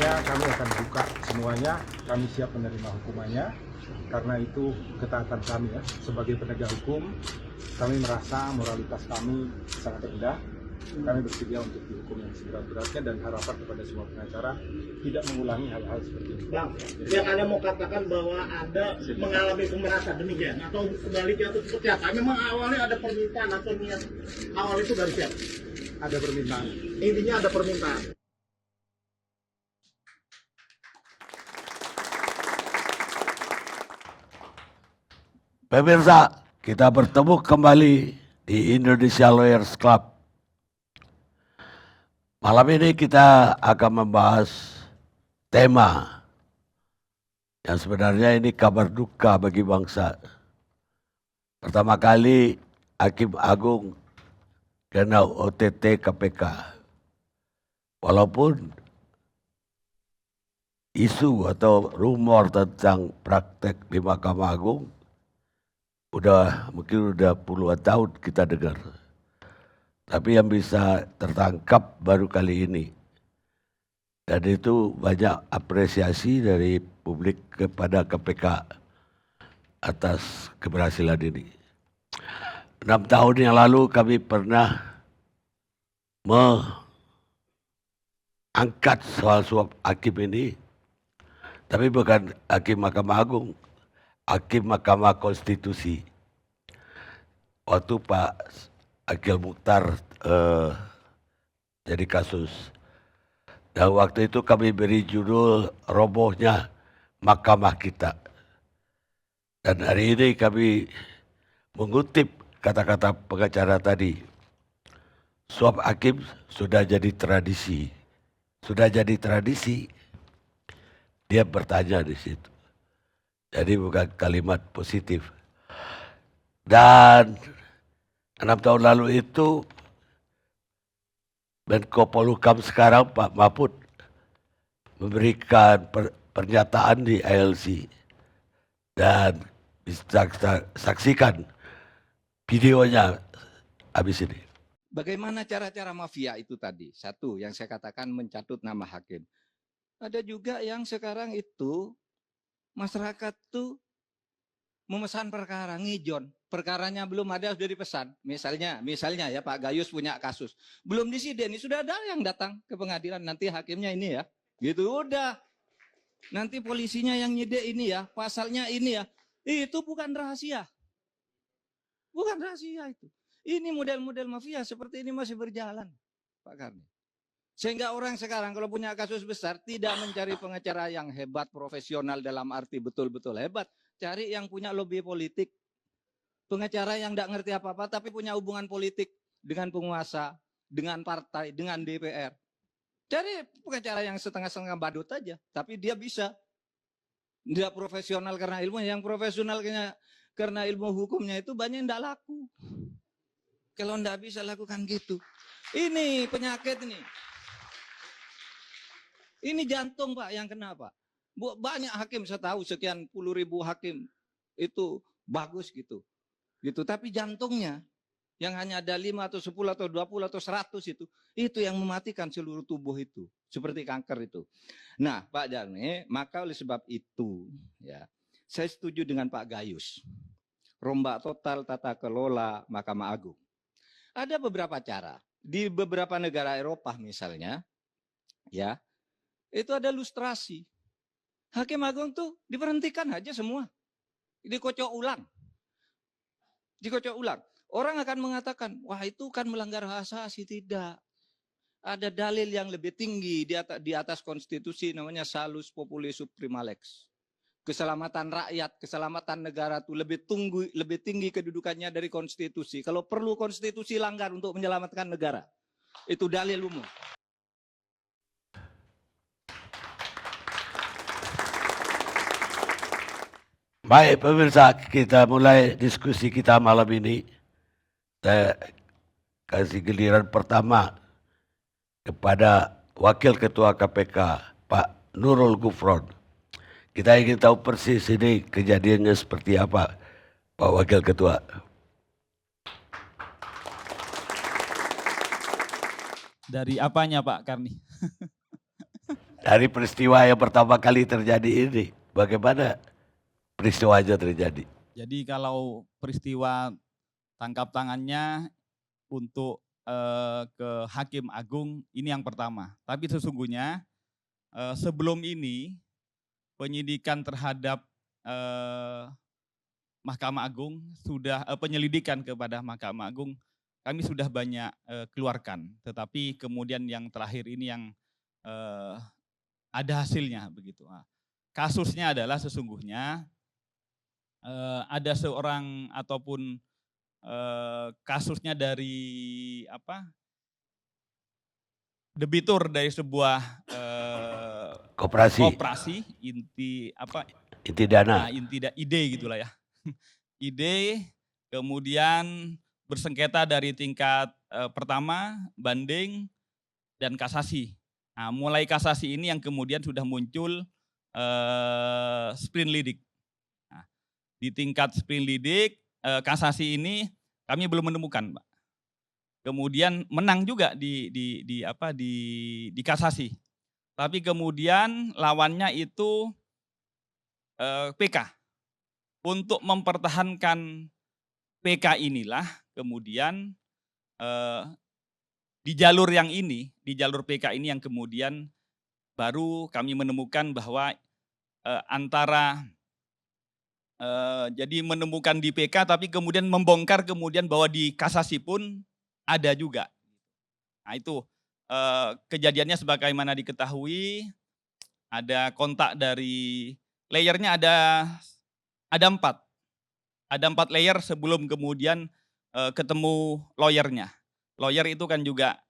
Tentunya kami akan buka semuanya, kami siap menerima hukumannya. Karena itu ketaatan kami ya, sebagai penegak hukum, kami merasa moralitas kami sangat rendah. Kami bersedia untuk dihukum yang seberat-beratnya dan harapan kepada semua pengacara tidak mengulangi hal-hal seperti ini. Bang, yang Anda mau katakan bahwa Anda mengalami pemerasan demikian atau sebaliknya itu seperti apa? Memang awalnya ada permintaan atau niat awal itu dari siapa? Ada permintaan. Intinya ada permintaan. Pemirsa, kita bertemu kembali di Indonesia Lawyers Club. Malam ini kita akan membahas tema yang sebenarnya ini kabar duka bagi bangsa. Pertama kali Hakim Agung kena OTT KPK. Walaupun isu atau rumor tentang praktek di Mahkamah Agung mungkin udah puluhan tahun kita dengar. Tapi yang bisa tertangkap baru kali ini. Dan itu banyak apresiasi dari publik kepada KPK atas keberhasilan ini. 6 tahun yang lalu kami pernah mengangkat soal suap hakim ini. Tapi bukan hakim Mahkamah Agung, hakim Mahkamah Konstitusi. Waktu Pak Akil Mukhtar jadi kasus. Dan waktu itu kami beri judul robohnya mahkamah kita. Dan hari ini kami mengutip kata-kata pengacara tadi. Suap hakim sudah jadi tradisi. Sudah jadi tradisi. Dia bertanya di situ. Jadi bukan kalimat positif. Dan 6 tahun lalu itu Menko Polhukam sekarang Pak Mahfud memberikan pernyataan di ILC dan bisa saksikan videonya habis ini. Bagaimana cara-cara mafia itu tadi? Satu, yang saya katakan mencatut nama hakim. Ada juga yang sekarang itu masyarakat tuh memesan perkara, ngijon. Perkaranya belum ada, sudah dipesan. Misalnya ya Pak Gayus punya kasus. Belum disiden, sudah ada yang datang ke pengadilan. Nanti hakimnya ini ya. Gitu udah. Nanti polisinya yang nyidek ini ya. Pasalnya ini ya. Itu bukan rahasia. Bukan rahasia itu. Ini model-model mafia seperti ini masih berjalan, Pak Karni. Sehingga orang sekarang kalau punya kasus besar tidak mencari pengacara yang hebat, profesional dalam arti betul-betul hebat. Cari yang punya lobby politik. Pengacara yang tidak ngerti apa-apa tapi punya hubungan politik dengan penguasa, dengan partai, dengan DPR. Cari pengacara yang setengah-setengah badut aja. Tapi dia bisa. Dia profesional karena ilmu. Yang profesional karena ilmu hukumnya itu banyak yang tidak laku. Kalau tidak bisa lakukan gitu. Ini penyakit ini. Ini jantung Pak yang kena Pak. Banyak hakim saya tahu sekian puluh ribu hakim itu bagus gitu. Tapi jantungnya yang hanya ada 5 atau 10 atau 20 atau 100 itu yang mematikan seluruh tubuh itu. Seperti kanker itu. Nah Pak Jarni, maka oleh sebab itu ya saya setuju dengan Pak Gayus. Rombak total tata kelola Mahkamah Agung. Ada beberapa cara. Di beberapa negara Eropa misalnya, ya itu ada lustrasi. Hakim Agung tuh diberhentikan aja semua. Dikocok ulang. Orang akan mengatakan, wah itu kan melanggar hak asasi. Tidak. Ada dalil yang lebih tinggi di atas konstitusi namanya salus populi suprema lex. Keselamatan rakyat, keselamatan negara itu lebih tinggi kedudukannya dari konstitusi. Kalau perlu konstitusi langgar untuk menyelamatkan negara. Itu dalil umum. Baik pemirsa, kita mulai diskusi kita malam ini. Saya kasih giliran pertama kepada Wakil Ketua KPK, Pak Nurul Gufron. Kita ingin tahu persis ini kejadiannya seperti apa, Pak Wakil Ketua. Dari apanya Pak Karni? Dari peristiwa yang pertama kali terjadi ini, bagaimana peristiwanya terjadi? Jadi kalau peristiwa tangkap tangannya untuk ke Hakim Agung ini yang pertama. Tapi sesungguhnya sebelum ini penyidikan terhadap Mahkamah Agung sudah penyelidikan kepada Mahkamah Agung kami sudah banyak keluarkan. Tetapi kemudian yang terakhir ini yang ada hasilnya begitu. Kasusnya adalah sesungguhnya ada seorang ataupun kasusnya dari debitur dari sebuah koperasi inti dana. ide gitulah ya. Ide kemudian bersengketa dari tingkat pertama, banding dan kasasi. Nah, mulai kasasi ini yang kemudian sudah muncul sprinlidik. Nah, di tingkat sprinlidik kasasi ini kami belum menemukan, Pak. Kemudian menang juga di kasasi. Tapi kemudian lawannya itu PK. Untuk mempertahankan PK inilah kemudian di jalur yang ini, di jalur PK ini yang kemudian baru kami menemukan bahwa antara jadi menemukan di PK tapi kemudian membongkar kemudian bahwa di kasasi pun ada juga. Nah itu kejadiannya sebagaimana diketahui ada kontak dari layernya ada 4. Ada 4 layer sebelum kemudian ketemu lawyernya. Lawyer itu kan juga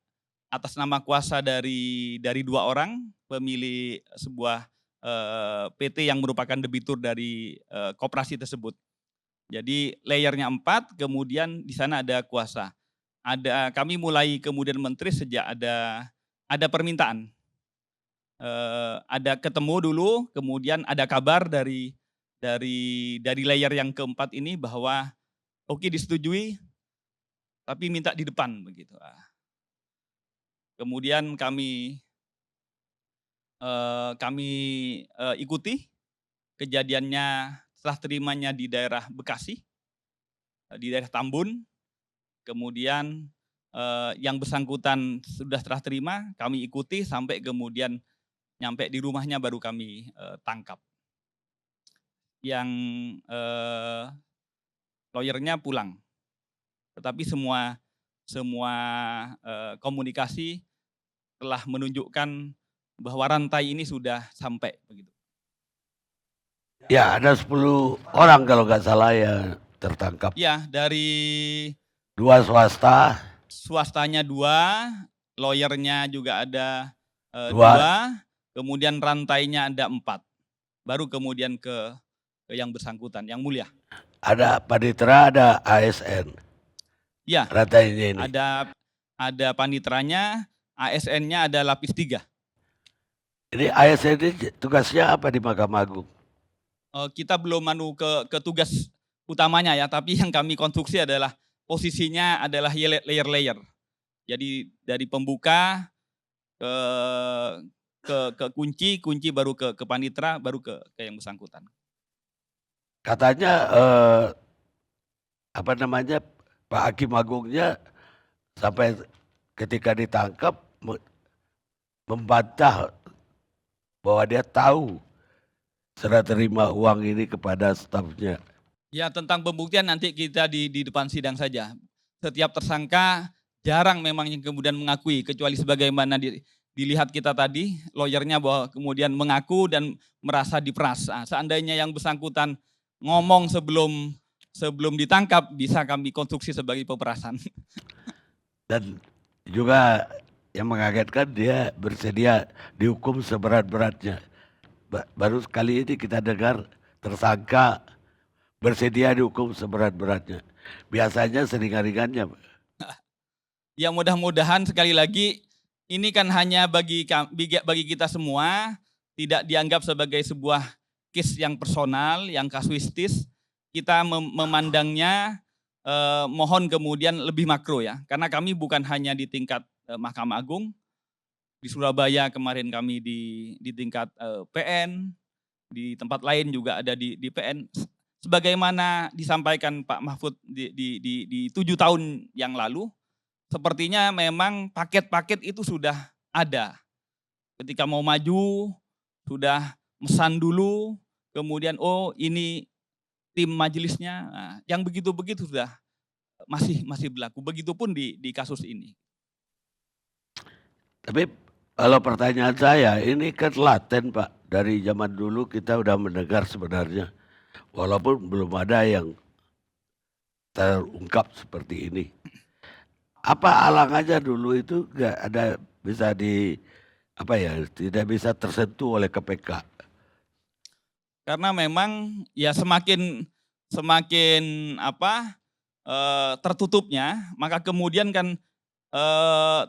atas nama kuasa dari 2 orang pemilik sebuah PT yang merupakan debitur dari koperasi tersebut. Jadi layernya 4, kemudian di sana ada kuasa. Kami mulai kemudian menteri sejak ada permintaan. Ada ketemu dulu, kemudian ada kabar dari layer yang keempat ini bahwa oke disetujui, tapi minta di depan begitu. Kemudian kami ikuti kejadiannya setelah terimanya di daerah Bekasi, di daerah Tambun. Kemudian yang bersangkutan sudah serah terima, kami ikuti sampai kemudian nyampe di rumahnya baru kami tangkap. Yang lawyernya pulang, tetapi semua komunikasi telah menunjukkan bahwa rantai ini sudah sampai begitu. Ya, ada 10 orang kalau nggak salah ya tertangkap. Ya, dari 2 swasta. Swastanya 2, lawyernya juga ada 2, kemudian rantainya ada 4. Baru kemudian ke yang bersangkutan, yang mulia. Ada panitera, ada ASN. Ya, rantainya ini. Ada panitranya, ASN-nya ada lapis 3. Ini ASN ini tugasnya apa di Mahkamah Agung? Kita belum ke tugas utamanya ya, tapi yang kami konstruksi adalah posisinya adalah layer-layer. Jadi dari pembuka ke kunci baru ke panitera, baru ke yang bersangkutan. Katanya Pak Hakim Agungnya sampai ketika ditangkap membantah bahwa dia tahu serah terima uang ini kepada stafnya. Ya, tentang pembuktian nanti kita di depan sidang saja. Setiap tersangka jarang memang yang kemudian mengakui, kecuali sebagaimana dilihat kita tadi, lawyernya bahwa kemudian mengaku dan merasa diperas. Nah, seandainya yang bersangkutan ngomong sebelum ditangkap, bisa kami konstruksi sebagai pemerasan. Dan juga yang mengagetkan dia bersedia dihukum seberat-beratnya. Baru sekali ini kita dengar tersangka bersedia dihukum seberat-beratnya. Biasanya seringan-ringannya. Ya mudah-mudahan sekali lagi ini kan hanya bagi kita semua, tidak dianggap sebagai sebuah case yang personal, yang kasuistis. Kita memandangnya mohon kemudian lebih makro ya. Karena kami bukan hanya di tingkat Mahkamah Agung, Di Surabaya kemarin kami di tingkat PN, di tempat lain juga ada di PN. Sebagaimana disampaikan Pak Mahfud di 7 tahun yang lalu, sepertinya memang paket-paket itu sudah ada. Ketika mau maju, sudah mesan dulu, kemudian oh ini tim majelisnya, nah, yang begitu-begitu sudah masih berlaku. Begitupun di kasus ini. Tapi kalau pertanyaan saya, ini kan laten Pak. Dari zaman dulu kita udah mendengar sebenarnya. Walaupun belum ada yang terungkap seperti ini. Apa alangannya dulu itu nggak ada bisa tidak bisa tersentuh oleh KPK? Karena memang ya semakin tertutupnya, maka kemudian kan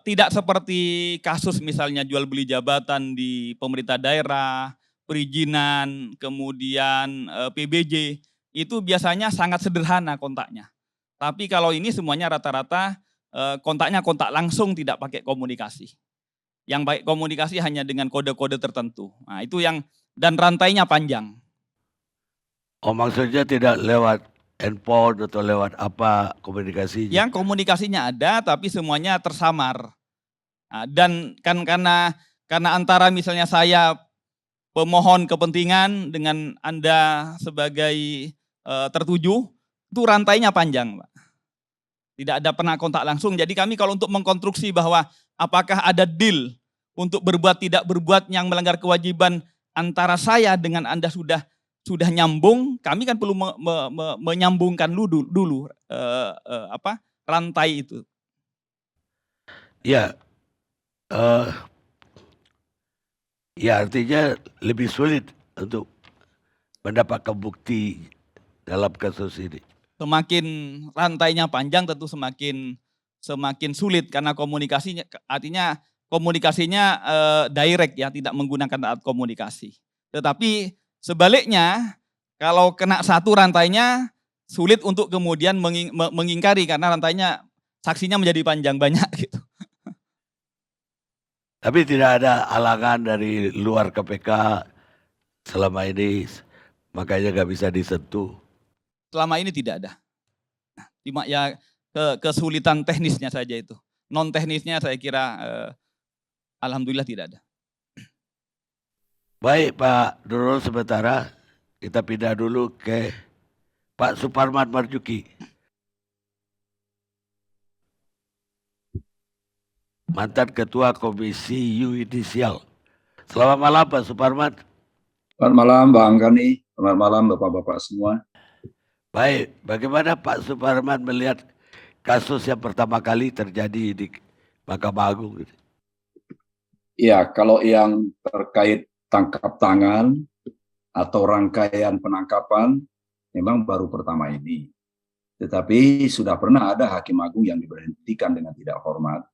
tidak seperti kasus misalnya jual beli jabatan di pemerintah daerah, perizinan, kemudian PBJ, itu biasanya sangat sederhana kontaknya. Tapi kalau ini semuanya rata-rata kontaknya kontak langsung, tidak pakai komunikasi. Yang baik komunikasi hanya dengan kode-kode tertentu. Nah, itu yang, dan rantainya panjang. Oh, maksudnya tidak lewat handphone atau lewat apa komunikasinya? Yang komunikasinya ada tapi semuanya tersamar. Nah, dan kan karena antara misalnya saya pemohon kepentingan dengan Anda sebagai tertuju, itu rantainya panjang, Pak. Tidak ada pernah kontak langsung. Jadi kami kalau untuk mengkonstruksi bahwa apakah ada deal untuk berbuat tidak berbuat yang melanggar kewajiban antara saya dengan Anda sudah nyambung, kami kan perlu menyambungkan dulu rantai itu. Ya, ya artinya lebih sulit untuk mendapatkan bukti dalam kasus ini. Semakin rantainya panjang tentu semakin sulit karena komunikasinya, artinya komunikasinya direct ya, tidak menggunakan alat komunikasi. Tetapi sebaliknya, kalau kena satu rantainya, sulit untuk kemudian mengingkari karena rantainya, saksinya menjadi panjang banyak gitu. Tapi tidak ada halangan dari luar KPK selama ini, makanya nggak bisa disentuh. Selama ini tidak ada. Cuma ya kesulitan teknisnya saja itu. Non teknisnya saya kira alhamdulillah tidak ada. Baik Pak Nurul, sementara kita pindah dulu ke Pak Suparman Marzuki. Mantan Ketua Komisi Yudisial. Selamat malam Pak Suparman. Selamat malam Bang Gani, selamat malam Bapak-Bapak semua. Baik, bagaimana Pak Suparman melihat kasus yang pertama kali terjadi di Mahkamah Agung? Ya, kalau yang terkait tangkap tangan atau rangkaian penangkapan memang baru pertama ini. Tetapi sudah pernah ada Hakim Agung yang diberhentikan dengan tidak hormat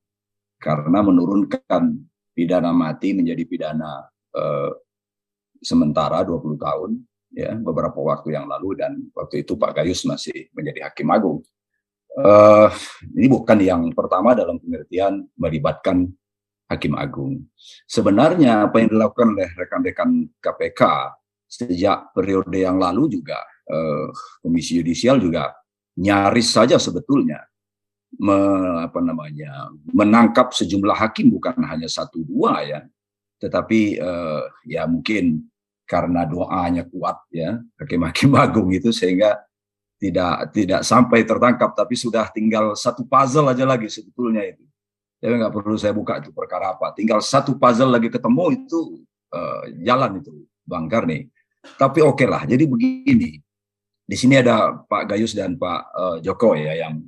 karena menurunkan pidana mati menjadi pidana sementara 20 tahun. Ya, beberapa waktu yang lalu, dan waktu itu Pak Gayus masih menjadi Hakim Agung. Ini bukan yang pertama dalam pengertian melibatkan Hakim Agung. Sebenarnya apa yang dilakukan oleh rekan-rekan KPK sejak periode yang lalu juga, Komisi Yudisial juga nyaris saja sebetulnya menangkap sejumlah hakim, bukan hanya 1-2 ya, tetapi ya mungkin karena doanya kuat ya Hakim-Hakim Agung itu sehingga tidak sampai tertangkap, tapi sudah tinggal satu puzzle aja lagi sebetulnya itu. Jadi nggak perlu saya buka itu perkara apa, tinggal satu puzzle lagi ketemu itu jalan itu Bang Karni. Tapi oke lah, jadi begini, di sini ada Pak Gayus dan Pak Joko ya, yang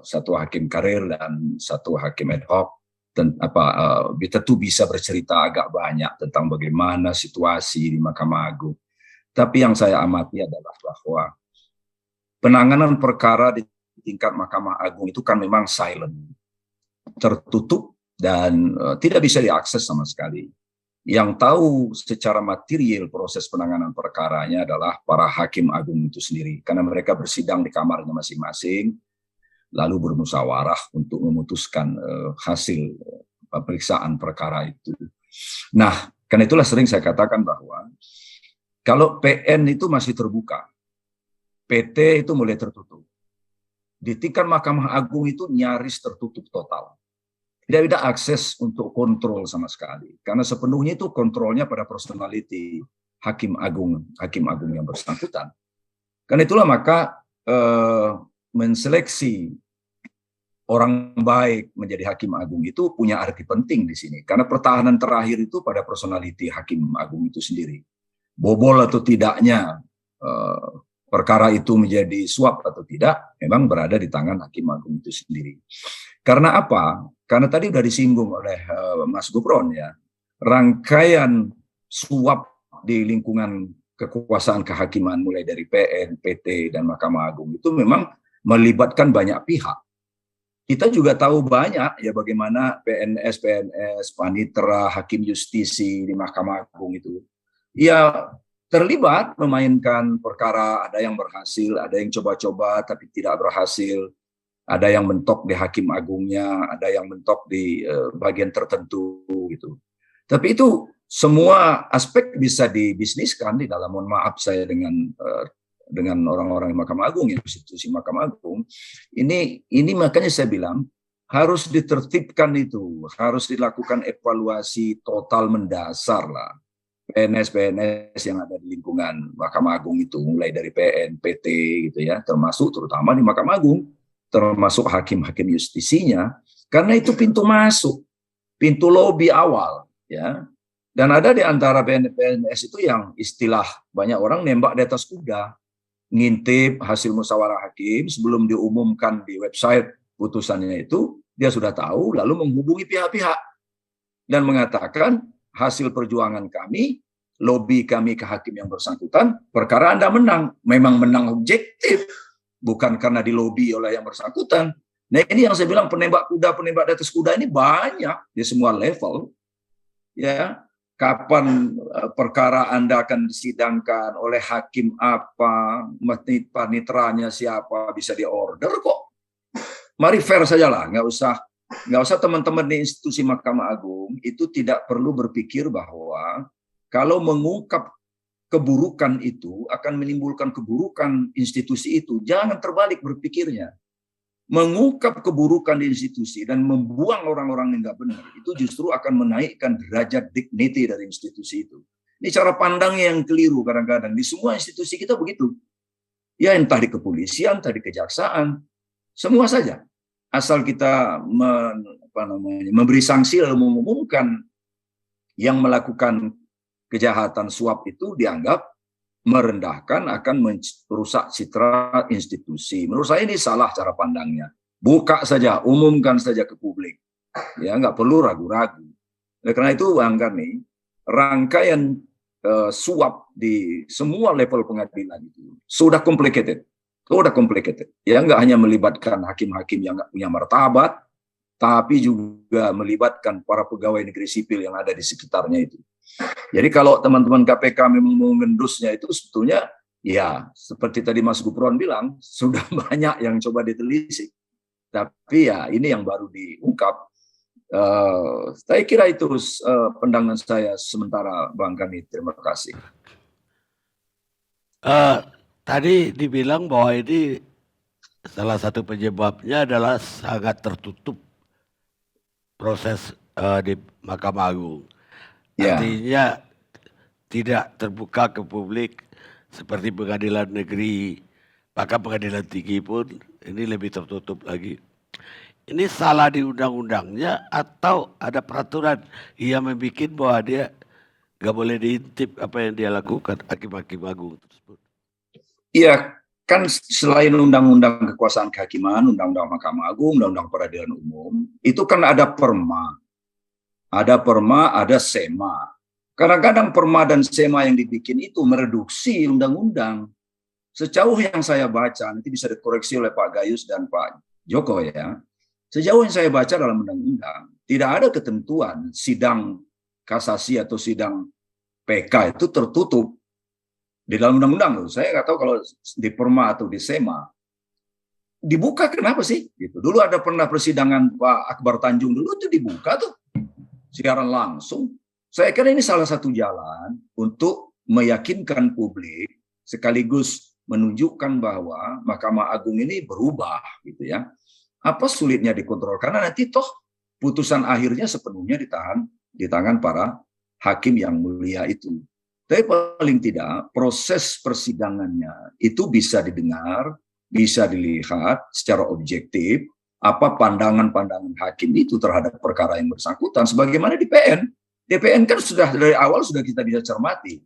satu hakim karir dan satu hakim ad hoc. Tentu bisa bercerita agak banyak tentang bagaimana situasi di Mahkamah Agung. Tapi yang saya amati adalah bahwa penanganan perkara di tingkat Mahkamah Agung itu kan memang silent, tertutup, dan tidak bisa diakses sama sekali. Yang tahu secara material proses penanganan perkaranya adalah para Hakim Agung itu sendiri, karena mereka bersidang di kamarnya masing-masing, lalu bermusyawarah untuk memutuskan hasil pemeriksaan perkara itu. Nah, karena itulah sering saya katakan bahwa kalau PN itu masih terbuka, PT itu mulai tertutup. Di tingkat Mahkamah Agung itu nyaris tertutup total. Tidak ada akses untuk kontrol sama sekali. Karena sepenuhnya itu kontrolnya pada personality hakim agung yang bersangkutan. Karena itulah maka menseleksi orang baik menjadi hakim agung itu punya arti penting di sini. Karena pertahanan terakhir itu pada personality hakim agung itu sendiri. Bobol atau tidaknya perkara itu menjadi suap atau tidak, memang berada di tangan hakim agung itu sendiri. Karena apa? Karena tadi sudah disinggung oleh Mas Gufron ya, rangkaian suap di lingkungan kekuasaan kehakiman mulai dari PN, PT, dan Mahkamah Agung itu memang melibatkan banyak pihak. Kita juga tahu banyak ya bagaimana PNS, panitera, hakim justisi di Mahkamah Agung itu ya terlibat memainkan perkara, ada yang berhasil, ada yang coba-coba tapi tidak berhasil, ada yang mentok di hakim agungnya, ada yang mentok di bagian tertentu gitu. Tapi itu semua aspek bisa dibisniskan di dalam, mohon maaf saya dengan orang-orang Mahkamah Agung, institusi Mahkamah Agung. Ini makanya saya bilang harus ditertibkan itu, harus dilakukan evaluasi total mendasar lah. PNS yang ada di lingkungan Mahkamah Agung itu, mulai dari PN, PT gitu ya, termasuk terutama di Mahkamah Agung, termasuk hakim-hakim justisinya, karena itu pintu masuk, pintu lobby awal ya. Dan ada di antara PNS itu yang istilah banyak orang nembak di atas kuda, ngintip hasil musyawarah hakim sebelum diumumkan di website putusannya itu, dia sudah tahu, lalu menghubungi pihak-pihak dan mengatakan hasil perjuangan kami, lobby kami ke hakim yang bersangkutan, perkara Anda menang. Memang menang objektif, bukan karena dilobi oleh yang bersangkutan. Nah ini yang saya bilang, penembak di atas kuda ini banyak di semua level. Ya, kapan perkara Anda akan disidangkan oleh hakim apa, paniteranya siapa, bisa diorder kok. Mari fair sajalah, nggak usah teman-teman di institusi Mahkamah Agung itu tidak perlu berpikir bahwa kalau mengungkap keburukan itu akan menimbulkan keburukan institusi itu. Jangan terbalik berpikirnya. Mengungkap keburukan di institusi dan membuang orang-orang yang nggak benar itu justru akan menaikkan derajat dignity dari institusi itu. Ini cara pandangnya yang keliru kadang-kadang. Di semua institusi kita begitu. Ya entah di kepolisian, entah di kejaksaan, semua saja. Asal kita memberi sanksi lalu mengumumkan yang melakukan kejahatan suap itu dianggap merendahkan, akan merusak citra institusi. Menurut saya ini salah cara pandangnya. Buka saja, umumkan saja ke publik. Ya, nggak perlu ragu-ragu. Oleh karena itu, Bang Karni, rangkaian suap di semua level pengadilan itu sudah complicated. Ya, nggak hanya melibatkan hakim-hakim yang nggak punya martabat, tapi juga melibatkan para pegawai negeri sipil yang ada di sekitarnya itu. Jadi kalau teman-teman KPK memang mau mengendusnya itu sebetulnya ya seperti tadi Mas Gufron bilang sudah banyak yang coba ditelisik. Tapi ya ini yang baru diungkap. Saya kira itu pandangan saya sementara, Bang Kani. Terima kasih. Tadi dibilang bahwa ini salah satu penyebabnya adalah sangat tertutup proses di Mahkamah Agung. Artinya tidak terbuka ke publik seperti pengadilan negeri, bahkan pengadilan tinggi pun ini lebih tertutup lagi. Ini salah di undang-undangnya atau ada peraturan yang membuat bahwa dia nggak boleh diintip apa yang dia lakukan hakim-hakim agung tersebut? Iya, kan selain undang-undang kekuasaan kehakiman, undang-undang Mahkamah Agung, undang-undang peradilan umum, itu kan ada perma. Ada perma, ada sema. Kadang-kadang perma dan sema yang dibikin itu mereduksi undang-undang. Sejauh yang saya baca, nanti bisa dikoreksi oleh Pak Gayus dan Pak Joko ya. Sejauh yang saya baca dalam undang-undang, tidak ada ketentuan sidang kasasi atau sidang PK itu tertutup. Di dalam undang-undang, saya nggak tahu kalau di perma atau di sema. Dibuka kenapa sih? Gitu. Dulu ada pernah persidangan Pak Akbar Tanjung dulu itu dibuka tuh. siaran langsung. Saya kira ini salah satu jalan untuk meyakinkan publik sekaligus menunjukkan bahwa Mahkamah Agung ini berubah gitu ya. Apa sulitnya dikontrol? Karena nanti toh putusan akhirnya sepenuhnya di tangan para hakim yang mulia itu. Tapi paling tidak proses persidangannya itu bisa didengar, bisa dilihat secara objektif apa pandangan-pandangan hakim itu terhadap perkara yang bersangkutan. Sebagaimana di PN. Di PN kan sudah dari awal sudah kita bisa cermati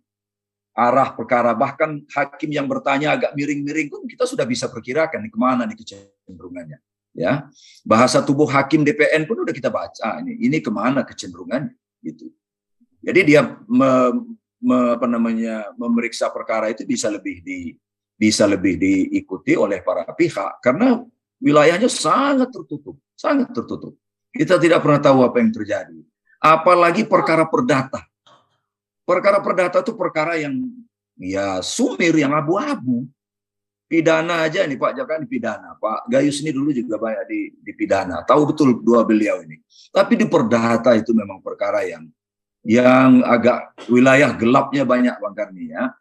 arah perkara, bahkan hakim yang bertanya agak miring-miring pun kita sudah bisa perkirakan kemana nih kecenderungannya. Ya, bahasa tubuh hakim DPN pun udah kita baca ini kemana kecenderungannya gitu. Jadi dia memeriksa perkara itu bisa lebih diikuti oleh para pihak karena wilayahnya sangat tertutup. Kita tidak pernah tahu apa yang terjadi. Apalagi perkara perdata. Perkara perdata itu perkara yang ya sumir, yang abu-abu. Pidana aja nih Pak Jaka dipidana, Pak Gayus ini dulu juga banyak dipidana. Tahu betul dua beliau ini. Tapi di perdata itu memang perkara yang agak wilayah gelapnya banyak Bang Karni ya.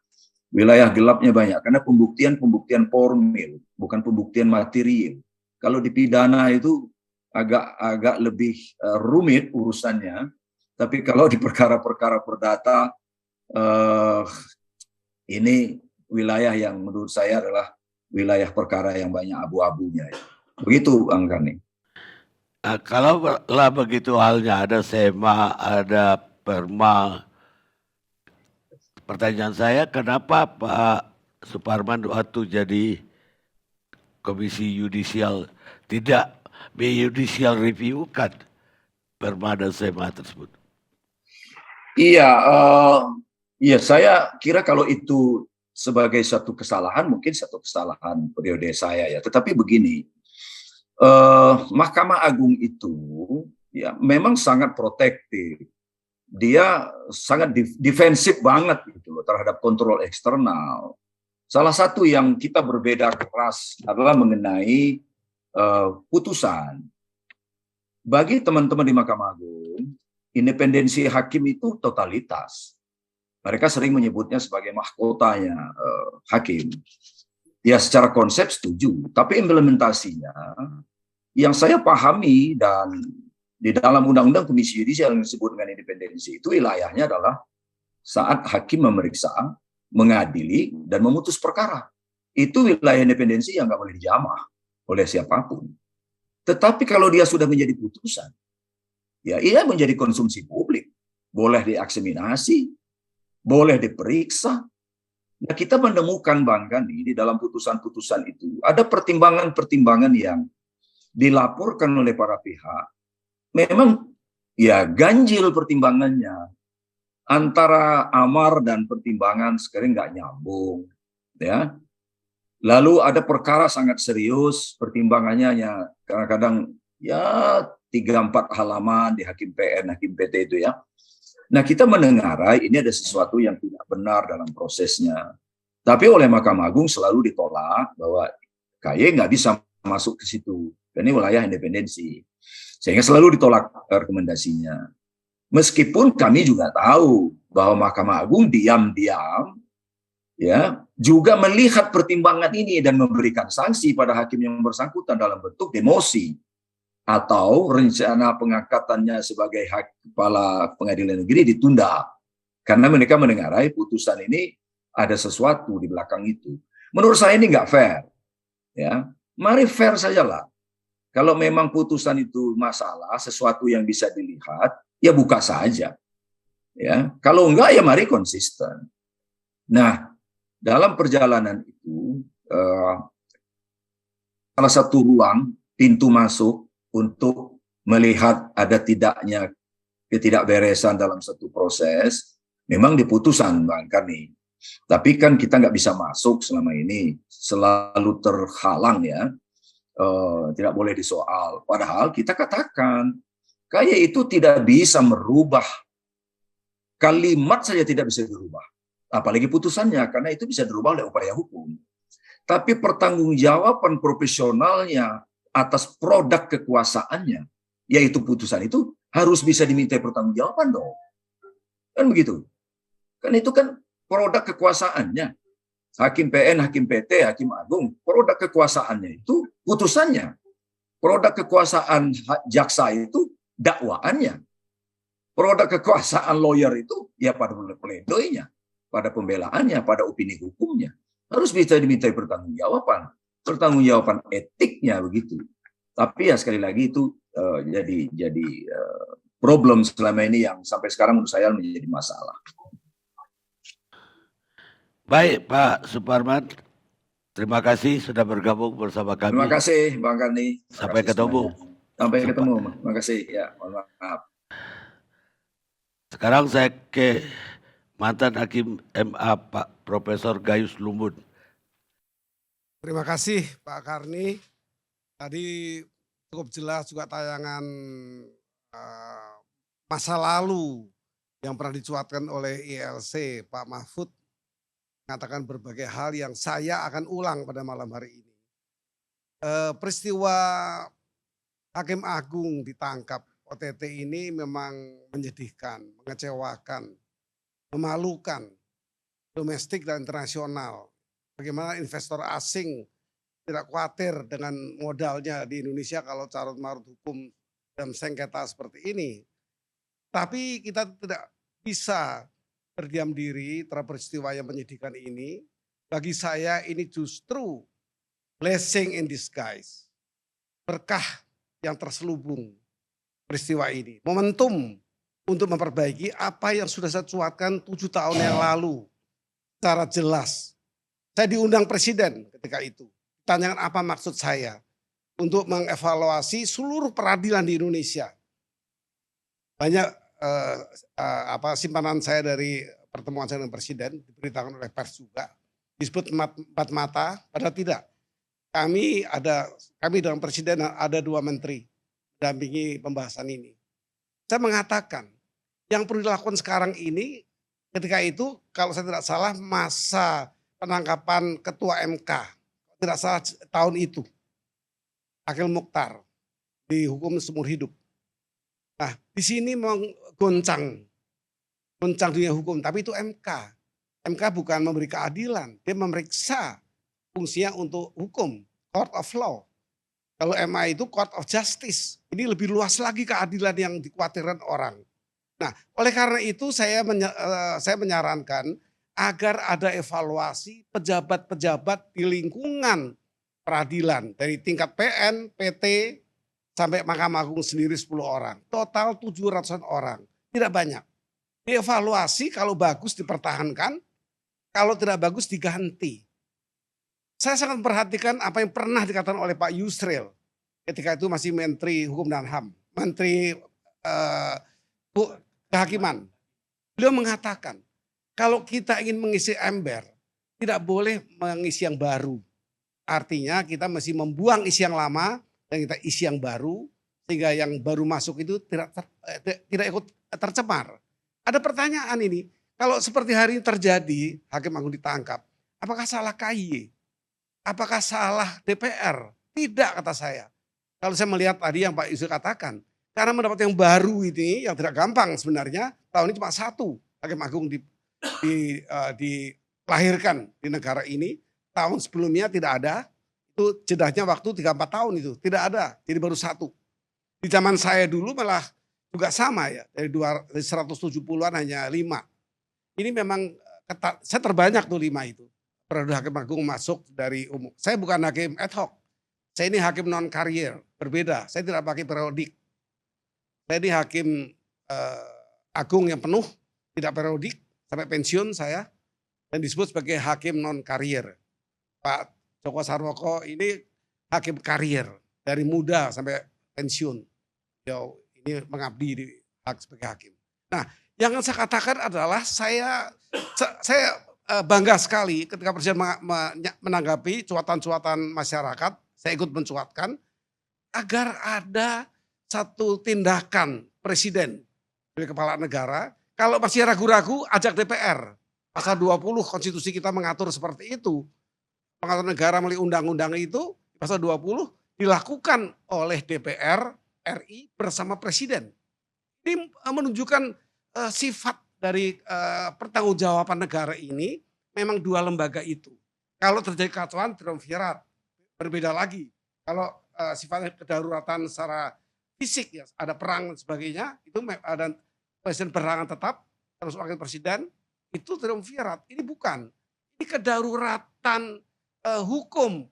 Wilayah gelapnya banyak karena pembuktian formil, bukan pembuktian material. Kalau di pidana itu agak lebih rumit urusannya. Tapi kalau di perkara-perkara perdata ini wilayah yang menurut saya adalah wilayah perkara yang banyak abu-abunya. Begitu Bang Karni. Kalau lah begitu halnya, ada SEMA, ada PERMA. Pertanyaan saya, kenapa Pak Suparman waktu jadi Komisi Yudisial tidak judicial review kan PERMA dan SEMA tersebut? Iya, saya kira kalau itu sebagai satu kesalahan, mungkin satu kesalahan periode saya ya. Tetapi begini, Mahkamah Agung itu ya memang sangat protektif. Dia sangat defensif banget gitu loh terhadap kontrol eksternal. Salah satu yang kita berbeda keras adalah mengenai putusan. Bagi teman-teman di Mahkamah Agung, independensi hakim itu totalitas. Mereka sering menyebutnya sebagai mahkotanya hakim. Ya secara konsep setuju, tapi implementasinya yang saya pahami dan di dalam Undang-Undang Komisi Yudisial yang disebut dengan independensi itu wilayahnya adalah saat hakim memeriksa, mengadili, dan memutus perkara. Itu wilayah independensi yang nggak boleh dijamah oleh siapapun. Tetapi kalau dia sudah menjadi putusan, ya ia menjadi konsumsi publik. Boleh dieksaminasi, boleh diperiksa. Nah, kita menemukan Bang Gani di dalam putusan-putusan itu ada pertimbangan-pertimbangan yang dilaporkan oleh para pihak. Memang ya ganjil pertimbangannya. Antara amar dan pertimbangan sekarang nggak nyambung. Ya. Lalu ada perkara sangat serius, pertimbangannya ya kadang-kadang ya 3-4 halaman di Hakim PN, Hakim PT itu ya. Nah, kita mendengarai ini ada sesuatu yang tidak benar dalam prosesnya. Tapi oleh Mahkamah Agung selalu ditolak bahwa KY nggak bisa masuk ke situ. Ini wilayah independensi. Sehingga selalu ditolak rekomendasinya. Meskipun kami juga tahu bahwa Mahkamah Agung diam-diam ya juga melihat pertimbangan ini dan memberikan sanksi pada hakim yang bersangkutan dalam bentuk demosi atau rencana pengangkatannya sebagai kepala pengadilan negeri ditunda karena mereka mendengarai putusan ini ada sesuatu di belakang itu. Menurut saya ini nggak fair, ya. Mari fair sajalah. Kalau memang putusan itu masalah, sesuatu yang bisa dilihat, ya buka saja, ya. Kalau enggak, ya mari konsisten. Nah, dalam perjalanan itu salah satu ruang pintu masuk untuk melihat ada tidaknya ketidakberesan dalam satu proses, memang di putusan Bang Karni. Tapi kan kita nggak bisa masuk selama ini, selalu terhalang ya, tidak boleh disoal. Padahal kita katakan, kayak itu tidak bisa merubah, kalimat saja tidak bisa dirubah. Apalagi putusannya, karena itu bisa dirubah oleh upaya hukum. Tapi pertanggungjawaban profesionalnya atas produk kekuasaannya, yaitu putusan itu harus bisa dimintai pertanggungjawaban dong. Kan begitu. Kan itu kan produk kekuasaannya. Hakim PN, Hakim PT, Hakim Agung, produk kekuasaannya itu putusannya. Produk kekuasaan jaksa itu dakwaannya. Produk kekuasaan lawyer itu ya pada pledoinya, pada pembelaannya, pada opini hukumnya. Harus bisa dimintai pertanggungjawaban etiknya begitu. Tapi ya sekali lagi itu jadi problem selama ini yang sampai sekarang menurut saya menjadi masalah. Baik Pak Suparman, terima kasih sudah bergabung bersama kami. Terima kasih Bang Karni. Sampai ketemu. Sampai ketemu. Terima kasih. Ya, mohon maaf. Sekarang saya ke mantan Hakim MA Pak Profesor Gayus Lumbun. Terima kasih Pak Karni. Tadi cukup jelas juga tayangan masa lalu yang pernah dicuatkan oleh ILC Pak Mahfud, mengatakan berbagai hal yang saya akan ulang pada malam hari ini. Peristiwa Hakim Agung ditangkap OTT ini memang menyedihkan, mengecewakan, memalukan domestik dan internasional. Bagaimana investor asing tidak khawatir dengan modalnya di Indonesia kalau carut marut hukum dan sengketa seperti ini. Tapi kita tidak bisa berdiam diri terhadap peristiwa yang menyedihkan ini. Bagi saya ini justru blessing in disguise. Berkah yang terselubung peristiwa ini. Momentum untuk memperbaiki apa yang sudah saya cuatkan 7 tahun yang lalu. Secara jelas. Saya diundang presiden ketika itu. Tanyakan apa maksud saya. Untuk mengevaluasi seluruh peradilan di Indonesia. Banyak simpanan saya dari pertemuan saya dengan presiden diberitakan oleh pers juga disebut empat mata, padahal tidak. Kami dengan presiden ada 2 menteri mendampingi pembahasan ini. Saya mengatakan yang perlu dilakukan sekarang ini ketika itu kalau saya tidak salah masa penangkapan ketua MK tidak salah tahun itu Akhil Mukhtar dihukum seumur hidup. Nah, di sini menggoncang dunia hukum, tapi itu MK. MK bukan memberi keadilan, dia memeriksa fungsinya untuk hukum, court of law. Kalau MA itu court of justice, ini lebih luas lagi keadilan yang dikhawatirkan orang. Nah, oleh karena itu saya menyarankan agar ada evaluasi pejabat-pejabat di lingkungan peradilan dari tingkat PN, PT, sampai Mahkamah Agung sendiri 10 orang. Total 700-an orang. Tidak banyak. Dievaluasi kalau bagus dipertahankan, kalau tidak bagus diganti. Saya sangat memperhatikan apa yang pernah dikatakan oleh Pak Yusril ketika itu masih Menteri Hukum dan HAM, Menteri Kehakiman. Beliau mengatakan kalau kita ingin mengisi ember, tidak boleh mengisi yang baru. Artinya kita mesti membuang isi yang lama, dan kita isi yang baru sehingga yang baru masuk itu tidak ikut tercemar. Ada pertanyaan ini, kalau seperti hari ini terjadi Hakim Agung ditangkap, apakah salah KY? Apakah salah DPR? Tidak kata saya. Kalau saya melihat tadi yang Pak Yusuf katakan, karena mendapat yang baru ini yang tidak gampang sebenarnya, tahun ini cuma 1 Hakim Agung dilahirkan di negara ini, tahun sebelumnya tidak ada. Itu jedahnya waktu 3-4 tahun itu. Tidak ada, jadi baru 1. Di zaman saya dulu malah juga sama ya. Dari 170-an hanya 5. Ini memang, saya terbanyak tuh 5 itu. Periode Hakim Agung masuk dari umum. Saya bukan hakim ad hoc. Saya ini hakim non karier, berbeda. Saya tidak pakai periodik. Saya ini hakim agung yang penuh, tidak periodik, sampai pensiun saya. Dan disebut sebagai hakim non karier. Pak Joko Sarwoko ini hakim karier dari muda sampai pensiun. Ini mengabdi sebagai hakim. Nah, yang saya katakan adalah saya bangga sekali ketika presiden menanggapi cuatan-cuatan masyarakat, saya ikut mencuatkan agar ada satu tindakan presiden dari kepala negara. Kalau masih ragu-ragu, ajak DPR. Pasal 20 konstitusi kita mengatur seperti itu. Pengaturan negara melalui undang-undang itu, pasal 20 dilakukan oleh DPR RI bersama presiden. Ini menunjukkan sifat dari pertanggungjawaban negara ini memang dua lembaga itu. Kalau terjadi kekacauan triumvirat, berbeda lagi. Kalau sifatnya kedaruratan secara fisik ya, ada perang dan sebagainya, itu ada presiden berhalangan tetap, terus wakil presiden, itu triumvirat. Ini bukan. Ini kedaruratan hukum.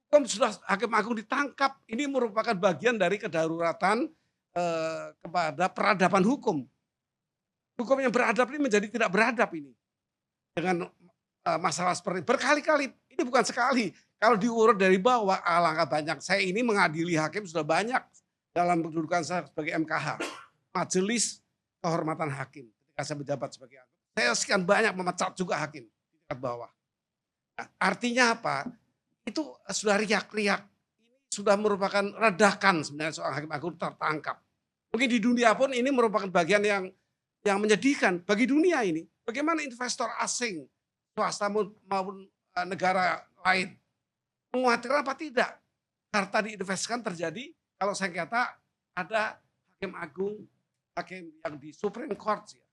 Hukum sudah hakim agung ditangkap. Ini merupakan bagian dari kedaruratan kepada peradaban hukum. Hukum yang beradab ini menjadi tidak beradab ini. Dengan masalah seperti berkali-kali, ini bukan sekali. Kalau diurut dari bawah, alangkah banyak. Saya ini mengadili hakim sudah banyak dalam kedudukan saya sebagai MKH. Majelis Kehormatan Hakim. Ketika saya menjabat sebagai hakim. Saya sekian banyak memecat juga hakim di tingkat bawah. Nah, artinya apa? Itu sudah riak-riak. Ini sudah merupakan redakan sebenarnya seorang hakim agung tertangkap. Mungkin di dunia pun ini merupakan bagian yang menyedihkan bagi dunia ini. Bagaimana investor asing, swasta maupun negara lain, menguatirkan apa tidak? Harta diinvestasikan terjadi, kalau saya kata ada hakim agung, hakim yang di Supreme Court, ya,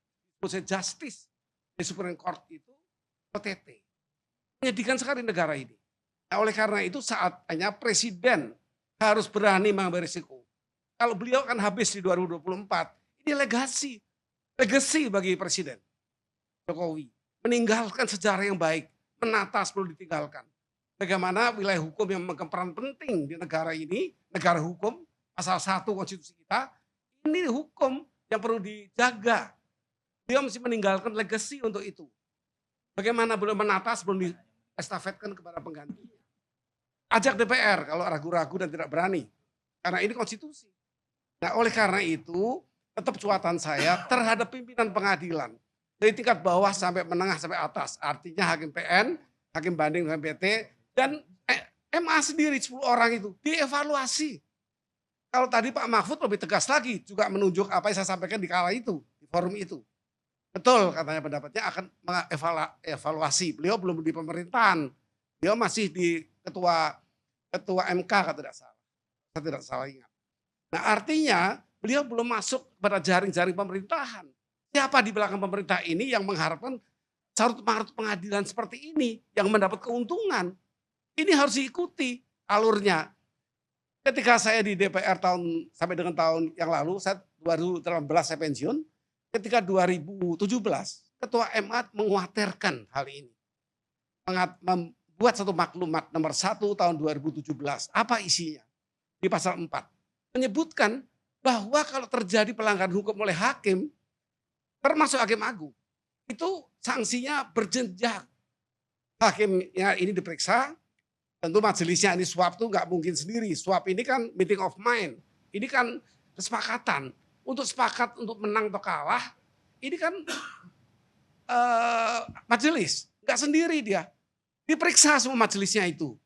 Justice di Supreme Court itu OTT. Menyedihkan sekali negara ini. Nah, oleh karena itu saatnya presiden harus berani mengambil risiko. Kalau beliau akan habis di 2024, ini legasi bagi Presiden Jokowi. Meninggalkan sejarah yang baik, menata sebelum ditinggalkan. Bagaimana wilayah hukum yang memegang peran penting di negara ini, negara hukum, pasal 1 konstitusi kita, ini hukum yang perlu dijaga. Dia mesti meninggalkan legasi untuk itu. Bagaimana beliau menata sebelum diestafetkan kepada penggantinya. Ajak DPR kalau ragu-ragu dan tidak berani. Karena ini konstitusi. Nah, oleh karena itu, tetap cuatan saya terhadap pimpinan pengadilan. Dari tingkat bawah sampai menengah sampai atas. Artinya hakim PN, hakim banding dengan PT, dan MA sendiri 10 orang itu dievaluasi. Kalau tadi Pak Mahfud lebih tegas lagi, juga menunjuk apa yang saya sampaikan di kala itu, di forum itu. Betul katanya pendapatnya akan mengevaluasi. Beliau belum di pemerintahan. Beliau masih di ketua MK kalau tidak salah. Saya tidak salah ingat. Nah, artinya beliau belum masuk pada jaring-jaring pemerintahan. Siapa di belakang pemerintah ini yang mengharapkan carut-marut pengadilan seperti ini yang mendapat keuntungan? Ini harus diikuti alurnya. Ketika saya di DPR sampai dengan tahun yang lalu, saya 2018 saya pensiun. Ketika 2017, Ketua MA mengkhawatirkan hal ini. Membuat satu maklumat nomor 1 tahun 2017. Apa isinya? Di pasal 4. Menyebutkan bahwa kalau terjadi pelanggaran hukum oleh hakim, termasuk hakim agung, itu sanksinya berjenjang. Hakimnya ini diperiksa, tentu majelisnya ini suap tuh nggak mungkin sendiri. Suap ini kan meeting of mind, ini kan kesepakatan. Untuk sepakat untuk menang atau kalah, ini kan majelis, nggak sendiri dia. Diperiksa semua majelisnya itu.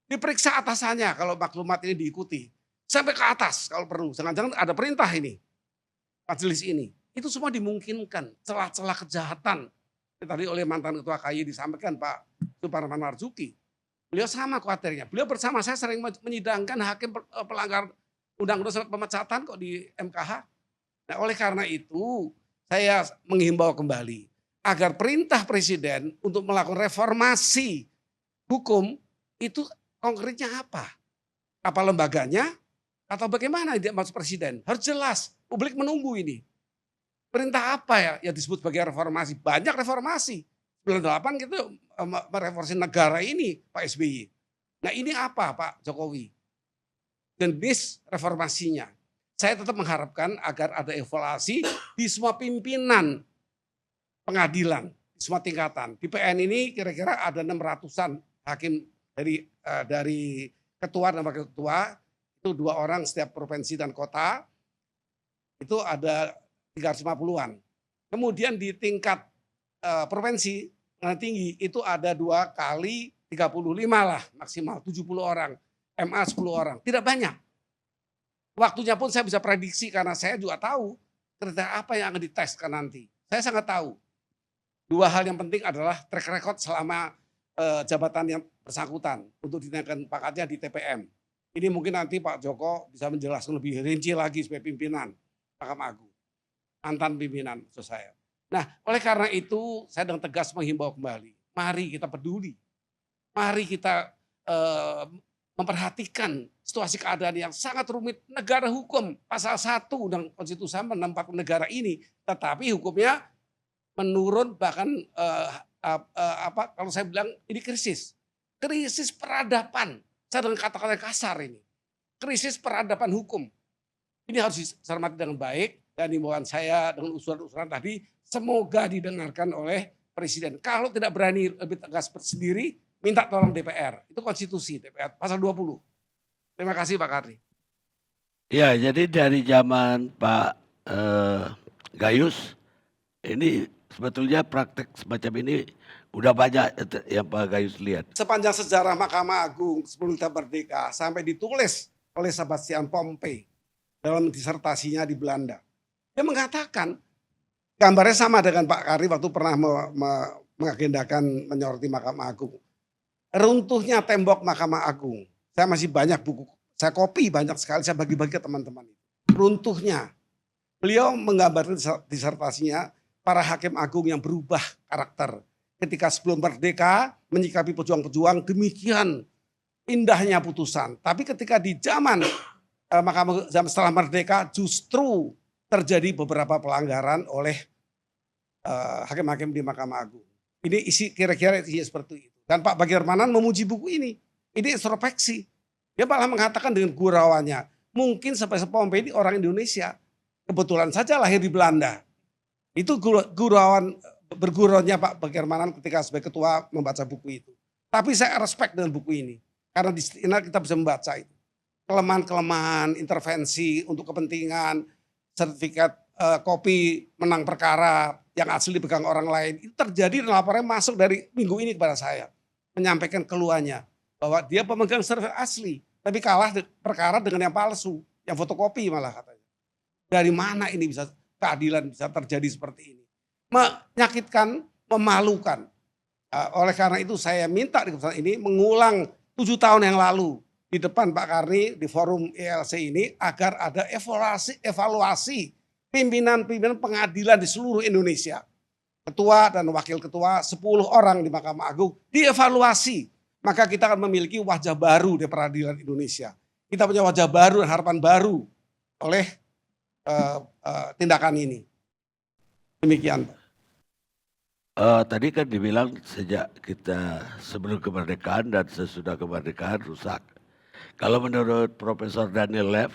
Diperiksa atasannya kalau maklumat ini diikuti. Sampai ke atas kalau perlu. Jangan-jangan ada perintah ini. Majelis ini. Itu semua dimungkinkan. Celah-celah kejahatan. Tadi oleh mantan ketua KAI disampaikan Pak Suparman Marzuki. Beliau sama khawatirnya. Beliau bersama saya sering menyidangkan hakim pelanggar undang-undang sampai pemecatan kok di MKH. Nah, oleh karena itu saya menghimbau kembali. Agar perintah presiden untuk melakukan reformasi hukum itu konkretnya apa? Apa lembaganya? Atau bagaimana dia masuk presiden? Harus jelas, publik menunggu ini. Perintah apa ya yang disebut sebagai reformasi? Banyak reformasi. 98 gitu mereformasi negara ini Pak SBY. Nah ini apa Pak Jokowi? Jenis reformasinya. Saya tetap mengharapkan agar ada evaluasi di semua pimpinan pengadilan, di semua tingkatan. Di PN ini kira-kira ada 600-an hakim dari ketua dan wakil ketua. Itu 2 orang setiap provinsi dan kota, itu ada 350-an. Kemudian di tingkat provinsi yang tinggi itu ada 2 kali 35 lah maksimal, 70 orang, MA 10 orang, tidak banyak. Waktunya pun saya bisa prediksi karena saya juga tahu kriteria apa yang akan diteskan nanti. Saya sangat tahu. 2 hal yang penting adalah track record selama jabatan yang bersangkutan untuk dinaikkan pangkatnya di TPM. Ini mungkin nanti Pak Joko bisa menjelaskan lebih rinci lagi sebagai pimpinan Mahkamah Agung. mantan pimpinan maksud saya. Nah, oleh karena itu saya dengan tegas menghimbau kembali, mari kita peduli, mari kita memperhatikan situasi keadaan yang sangat rumit. Negara hukum, pasal 1 Undang Konstitusi menempatkan negara ini, tetapi hukumnya menurun, bahkan kalau saya bilang ini krisis peradaban. Saya dengan kata-kata kasar ini, krisis peradaban hukum. Ini harus dicermati dengan baik, dan himbauan saya dengan usulan-usulan tadi semoga didengarkan oleh Presiden. Kalau tidak berani lebih tegas sendiri, minta tolong DPR. Itu konstitusi DPR pasal 20. Terima kasih Pak Karni. Ya, jadi dari zaman Pak Gayus, ini sebetulnya praktek semacam ini udah banyak yang Pak Gayus lihat. Sepanjang sejarah Mahkamah Agung sebelum kita merdeka sampai ditulis oleh Sebastian Pompey dalam disertasinya di Belanda. Dia mengatakan, gambarnya sama dengan Pak Karni waktu pernah mengagendakan menyoroti Mahkamah Agung. Runtuhnya tembok Mahkamah Agung. Saya masih banyak buku, saya copy banyak sekali, saya bagi-bagi ke teman-teman. Runtuhnya. Beliau menggambarkan disertasinya para hakim agung yang berubah karakter. Ketika sebelum merdeka menyikapi pejuang-pejuang demikian indahnya putusan. Tapi ketika di zaman Mahkamah setelah merdeka justru terjadi beberapa pelanggaran oleh hakim-hakim di Mahkamah Agung. Ini isi kira-kira isinya seperti itu. Dan Pak Bagirmanan memuji buku ini. Ini introspeksi. Dia malah mengatakan dengan gurauannya, mungkin Sebastian Pompey ini orang Indonesia. Kebetulan saja lahir di Belanda. Itu bergurauannya Pak Bagirmanan ketika sebagai ketua membaca buku itu. Tapi saya respect dengan buku ini. Karena di sini kita bisa membaca itu. Kelemahan-kelemahan, intervensi untuk kepentingan, sertifikat kopi menang perkara yang asli dipegang orang lain. Itu terjadi dan laporannya masuk dari minggu ini kepada saya. Menyampaikan keluhannya bahwa dia pemegang sertifikat asli. Tapi kalah perkara dengan yang palsu, yang fotokopi malah katanya. Dari mana ini bisa keadilan bisa terjadi seperti ini? Menyakitkan, memalukan. Oleh karena itu saya minta di kesempatan ini mengulang 7 tahun yang lalu di depan Pak Karni di forum ILC ini agar ada evaluasi pimpinan-pimpinan pengadilan di seluruh Indonesia. Ketua dan wakil ketua 10 orang di Mahkamah Agung dievaluasi. Maka kita akan memiliki wajah baru di peradilan Indonesia. Kita punya wajah baru dan harapan baru oleh tindakan ini. Demikian. Tadi kan dibilang sejak kita sebelum kemerdekaan dan sesudah kemerdekaan rusak. Kalau menurut Profesor Daniel Lev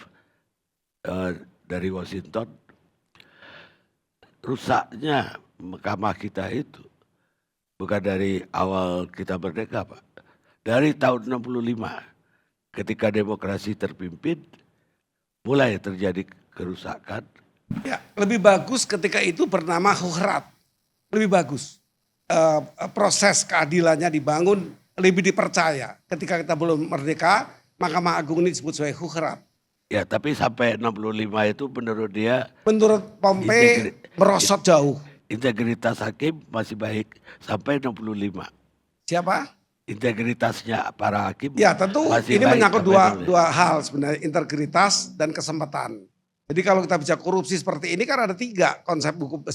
dari Washington, rusaknya mahkamah kita itu bukan dari awal kita merdeka, Pak. Dari tahun 65 ketika demokrasi terpimpin mulai terjadi kerusakan. Ya, lebih bagus ketika itu bernama Hukhrat. Lebih bagus. Proses keadilannya dibangun, lebih dipercaya. Ketika kita belum merdeka, Mahkamah Agung ini disebut sebagai Hukhrat. Ya, tapi sampai 65 itu menurut dia, menurut Pompey merosot jauh. Integritas hakim masih baik sampai 65. Siapa? Integritasnya para hakim. Ya tentu masih ini baik menyangkut sampai dua hal sebenarnya, integritas dan kesempatan. Jadi kalau kita bicara korupsi seperti ini kan ada 3 konsep buku,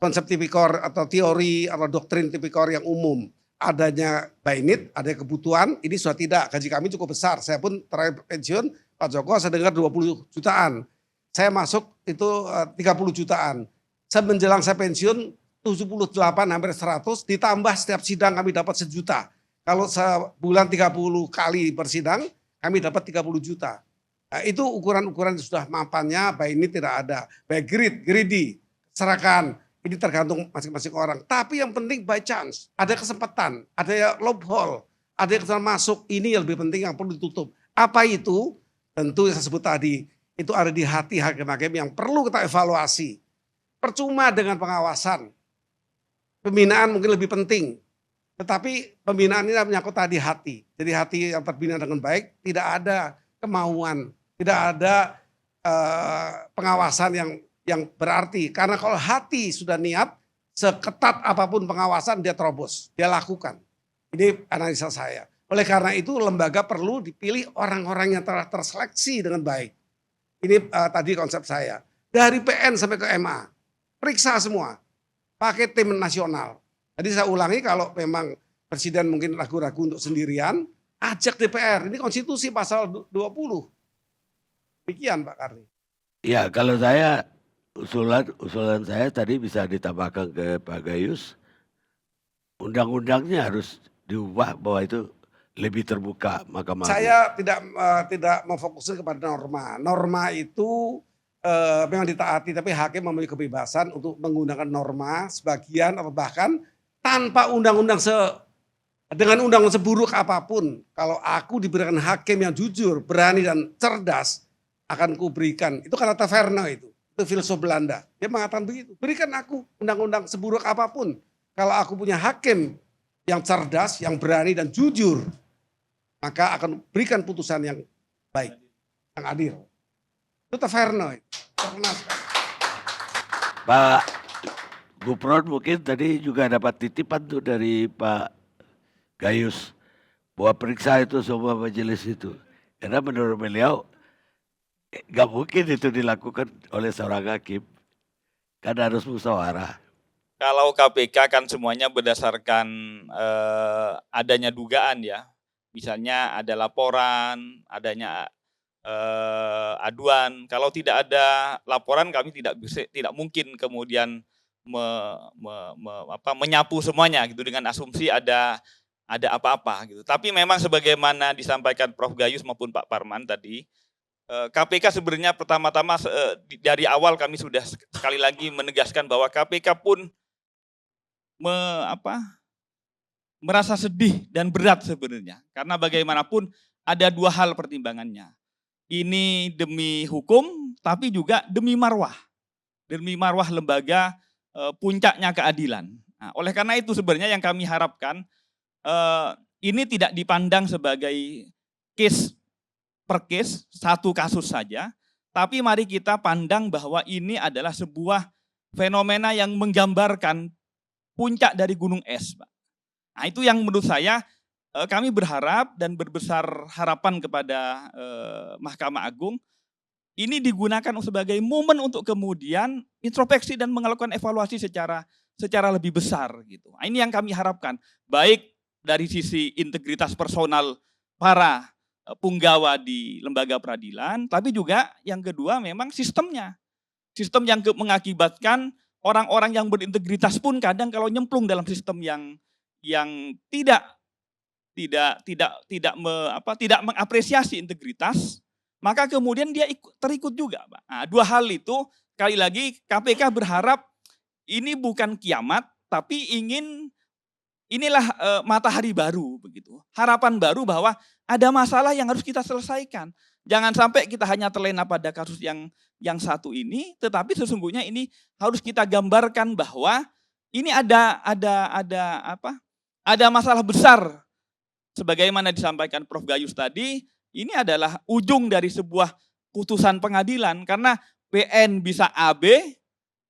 konsep tipikor atau teori atau doktrin tipikor yang umum. Adanya by need, ada kebutuhan, ini sudah tidak, gaji kami cukup besar. Saya pun terakhir pensiun, Pak Joko saya dengar 20 jutaan. Saya masuk itu 30 jutaan. Saya menjelang saya pensiun 78 hampir 100, ditambah setiap sidang kami dapat 1 juta. Kalau sebulan 30 kali bersidang, kami dapat 30 juta. Nah, itu ukuran-ukuran sudah mapannya, by need tidak ada. By greedy, serahkan. Ini tergantung masing-masing orang. Tapi yang penting by chance, ada kesempatan, ada loophole, ada yang bisa masuk. Ini yang lebih penting yang perlu ditutup. Apa itu? Tentu yang saya sebut tadi, itu ada di hati hakim-hakim yang perlu kita evaluasi. Percuma dengan pengawasan. Pembinaan mungkin lebih penting. Tetapi pembinaan ini menyangkut tadi hati. Jadi hati yang terbina dengan baik, tidak ada kemauan, tidak ada pengawasan yang berarti. Karena kalau hati sudah niat, seketat apapun pengawasan dia terobos, dia lakukan. Ini analisa saya. Oleh karena itu lembaga perlu dipilih orang-orang yang telah terseleksi dengan baik. Ini tadi konsep saya. Dari PN sampai ke MA. Periksa semua. Pakai tim nasional. Jadi saya ulangi, kalau memang Presiden mungkin ragu-ragu untuk sendirian, ajak DPR. Ini konstitusi pasal 20. Demikian Pak Karni. Ya, kalau saya usulan saya tadi bisa ditambahkan ke Pak Gayus. Undang-undangnya harus diubah bahwa itu lebih terbuka Mahkamah Agung. Saya tidak memfokuskan kepada norma. Norma itu memang ditaati, tapi hakim memiliki kebebasan untuk menggunakan norma sebagian atau bahkan tanpa undang-undang dengan undang-undang seburuk apapun. Kalau aku diberikan hakim yang jujur, berani dan cerdas, akan kuberikan. Itu kata Taverno itu filsuf Belanda. Dia mengatakan begitu. Berikan aku undang-undang seburuk apapun. Kalau aku punya hakim yang cerdas, yang berani dan jujur, maka akan berikan putusan yang baik, yang adil. Itu Taverno. Pak Gufron mungkin tadi juga dapat titipan tuh dari Pak Gayus bahwa periksa itu semua majelis itu. Karena menurut beliau nggak mungkin itu dilakukan oleh seorang hakim. Kan harus musyawarah. Kalau KPK kan semuanya berdasarkan adanya dugaan ya. Misalnya ada laporan, adanya aduan. Kalau tidak ada laporan kami tidak mungkin kemudian menyapu semuanya gitu dengan asumsi ada apa-apa gitu. Tapi memang sebagaimana disampaikan Prof Gayus maupun Pak Parman tadi, KPK sebenarnya pertama-tama dari awal kami sudah sekali lagi menegaskan bahwa KPK pun merasa sedih dan berat sebenarnya. Karena bagaimanapun ada dua hal pertimbangannya. Ini demi hukum, tapi juga demi marwah. Demi marwah lembaga puncaknya keadilan. Nah, oleh karena itu sebenarnya yang kami harapkan, ini tidak dipandang sebagai case per case, satu kasus saja. Tapi mari kita pandang bahwa ini adalah sebuah fenomena yang menggambarkan puncak dari gunung es, Pak. Nah, itu yang menurut saya kami berharap dan berbesar harapan kepada Mahkamah Agung ini digunakan sebagai momen untuk kemudian introspeksi dan melakukan evaluasi secara lebih besar gitu. Nah, ini yang kami harapkan, baik dari sisi integritas personal para punggawa di lembaga peradilan, tapi juga yang kedua memang sistemnya. Sistem yang mengakibatkan orang-orang yang berintegritas pun kadang kalau nyemplung dalam sistem yang tidak mengapresiasi integritas, maka kemudian dia terikut juga, Pak. Nah, dua hal itu sekali lagi KPK berharap ini bukan kiamat, tapi inilah matahari baru begitu. Harapan baru bahwa ada masalah yang harus kita selesaikan. Jangan sampai kita hanya terlena pada kasus yang satu ini, tetapi sesungguhnya ini harus kita gambarkan bahwa ini ada masalah besar. Sebagaimana disampaikan Prof Gayus tadi, ini adalah ujung dari sebuah putusan pengadilan karena PN bisa AB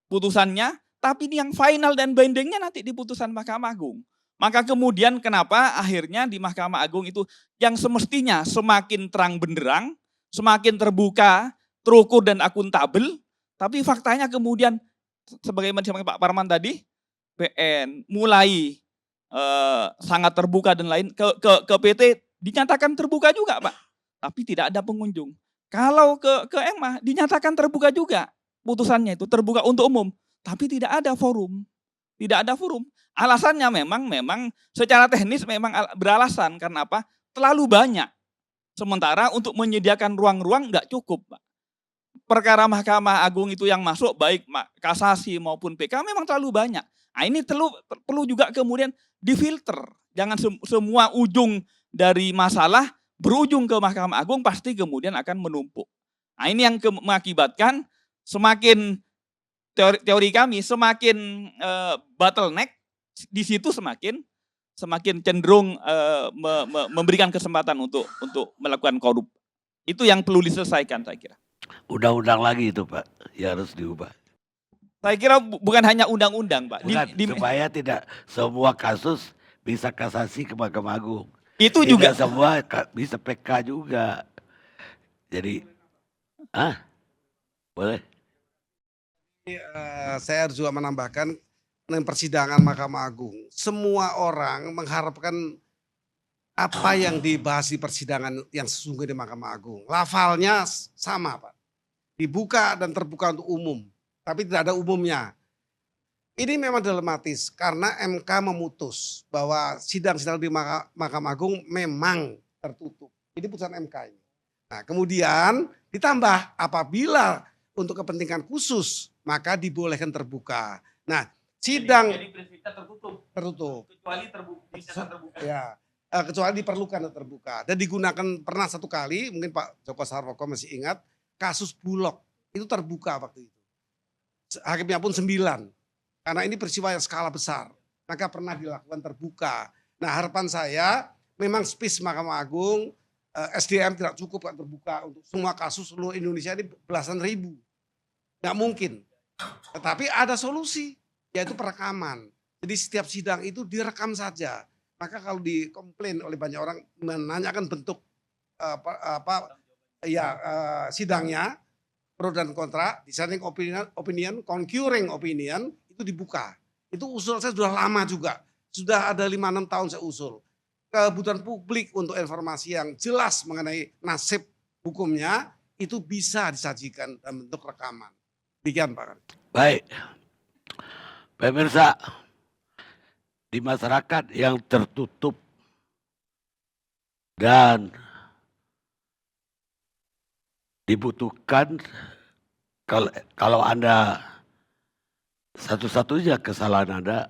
putusannya, tapi ini yang final dan bindingnya nanti di putusan Mahkamah Agung. Maka kemudian kenapa akhirnya di Mahkamah Agung itu yang semestinya semakin terang benderang, semakin terbuka, terukur dan akuntabel, tapi faktanya kemudian sebagaimana disampaikan Pak Parman tadi, PN mulai sangat terbuka dan lain ke PT dinyatakan terbuka juga, Pak, tapi tidak ada pengunjung. Kalau ke MA dinyatakan terbuka juga, putusannya itu terbuka untuk umum, tapi tidak ada forum. Tidak ada forum. Alasannya memang secara teknis memang beralasan karena apa? Terlalu banyak. Sementara untuk menyediakan ruang-ruang nggak cukup, Pak. Perkara Mahkamah Agung itu yang masuk baik kasasi maupun PK memang terlalu banyak. Nah, ini perlu juga kemudian difilter. Jangan semua ujung dari masalah berujung ke Mahkamah Agung pasti kemudian akan menumpuk. Nah, ini yang mengakibatkan semakin teori kami semakin bottleneck di situ semakin cenderung memberikan kesempatan untuk melakukan korup. Itu yang perlu diselesaikan saya kira. Undang-undang lagi itu Pak, ya harus diubah. Saya kira bukan hanya undang-undang, Pak. Bukan, supaya tidak semua kasus bisa kasasi ke Mahkamah Agung. Itu tidak juga semua bisa PK juga. Jadi, boleh? Saya harus juga menambahkan dengan persidangan Mahkamah Agung. Semua orang mengharapkan apa yang dibahas di persidangan yang sesungguhnya di Mahkamah Agung. Lafalnya sama, Pak. Dibuka dan terbuka untuk umum, tapi tidak ada umumnya. Ini memang dilematis karena MK memutus bahwa sidang-sidang di Mahkamah Agung memang tertutup. Ini putusan MK ini. Nah, kemudian ditambah apabila untuk kepentingan khusus maka dibolehkan terbuka. Nah, sidang Jadi prinsipnya tertutup. kecuali terbuka. Ya, kecuali diperlukan untuk terbuka. Dan digunakan pernah satu kali, mungkin Pak Joko Sarwoko masih ingat, kasus Bulog itu terbuka waktu itu. Hakimnya pun 9. Karena ini peristiwa yang skala besar, maka pernah dilakukan terbuka. Nah, harapan saya memang space Mahkamah Agung, SDM tidak cukup kan terbuka untuk semua kasus seluruh Indonesia ini belasan ribu. Nggak mungkin. Tetapi ada solusi, yaitu perekaman. Jadi setiap sidang itu direkam saja. Maka kalau dikomplain oleh banyak orang menanyakan bentuk sidangnya, pro dan kontra, dissenting opinion, concurring opinion, itu dibuka. Itu usul saya sudah lama juga. Sudah ada 5-6 tahun saya usul. Kebutuhan publik untuk informasi yang jelas mengenai nasib hukumnya itu bisa disajikan dalam bentuk rekaman. Demikian Pak. Baik, pemirsa, di masyarakat yang tertutup dan dibutuhkan, kalau Anda satu-satunya kesalahan Anda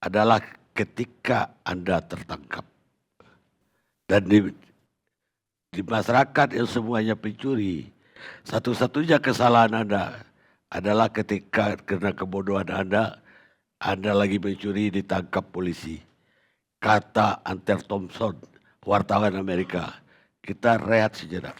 adalah ketika Anda tertangkap. Dan di masyarakat yang semuanya pencuri, satu-satunya kesalahan Anda adalah ketika karena kebodohan Anda lagi mencuri ditangkap polisi. Kata Hunter Thompson, wartawan Amerika. Kita rehat sejenak.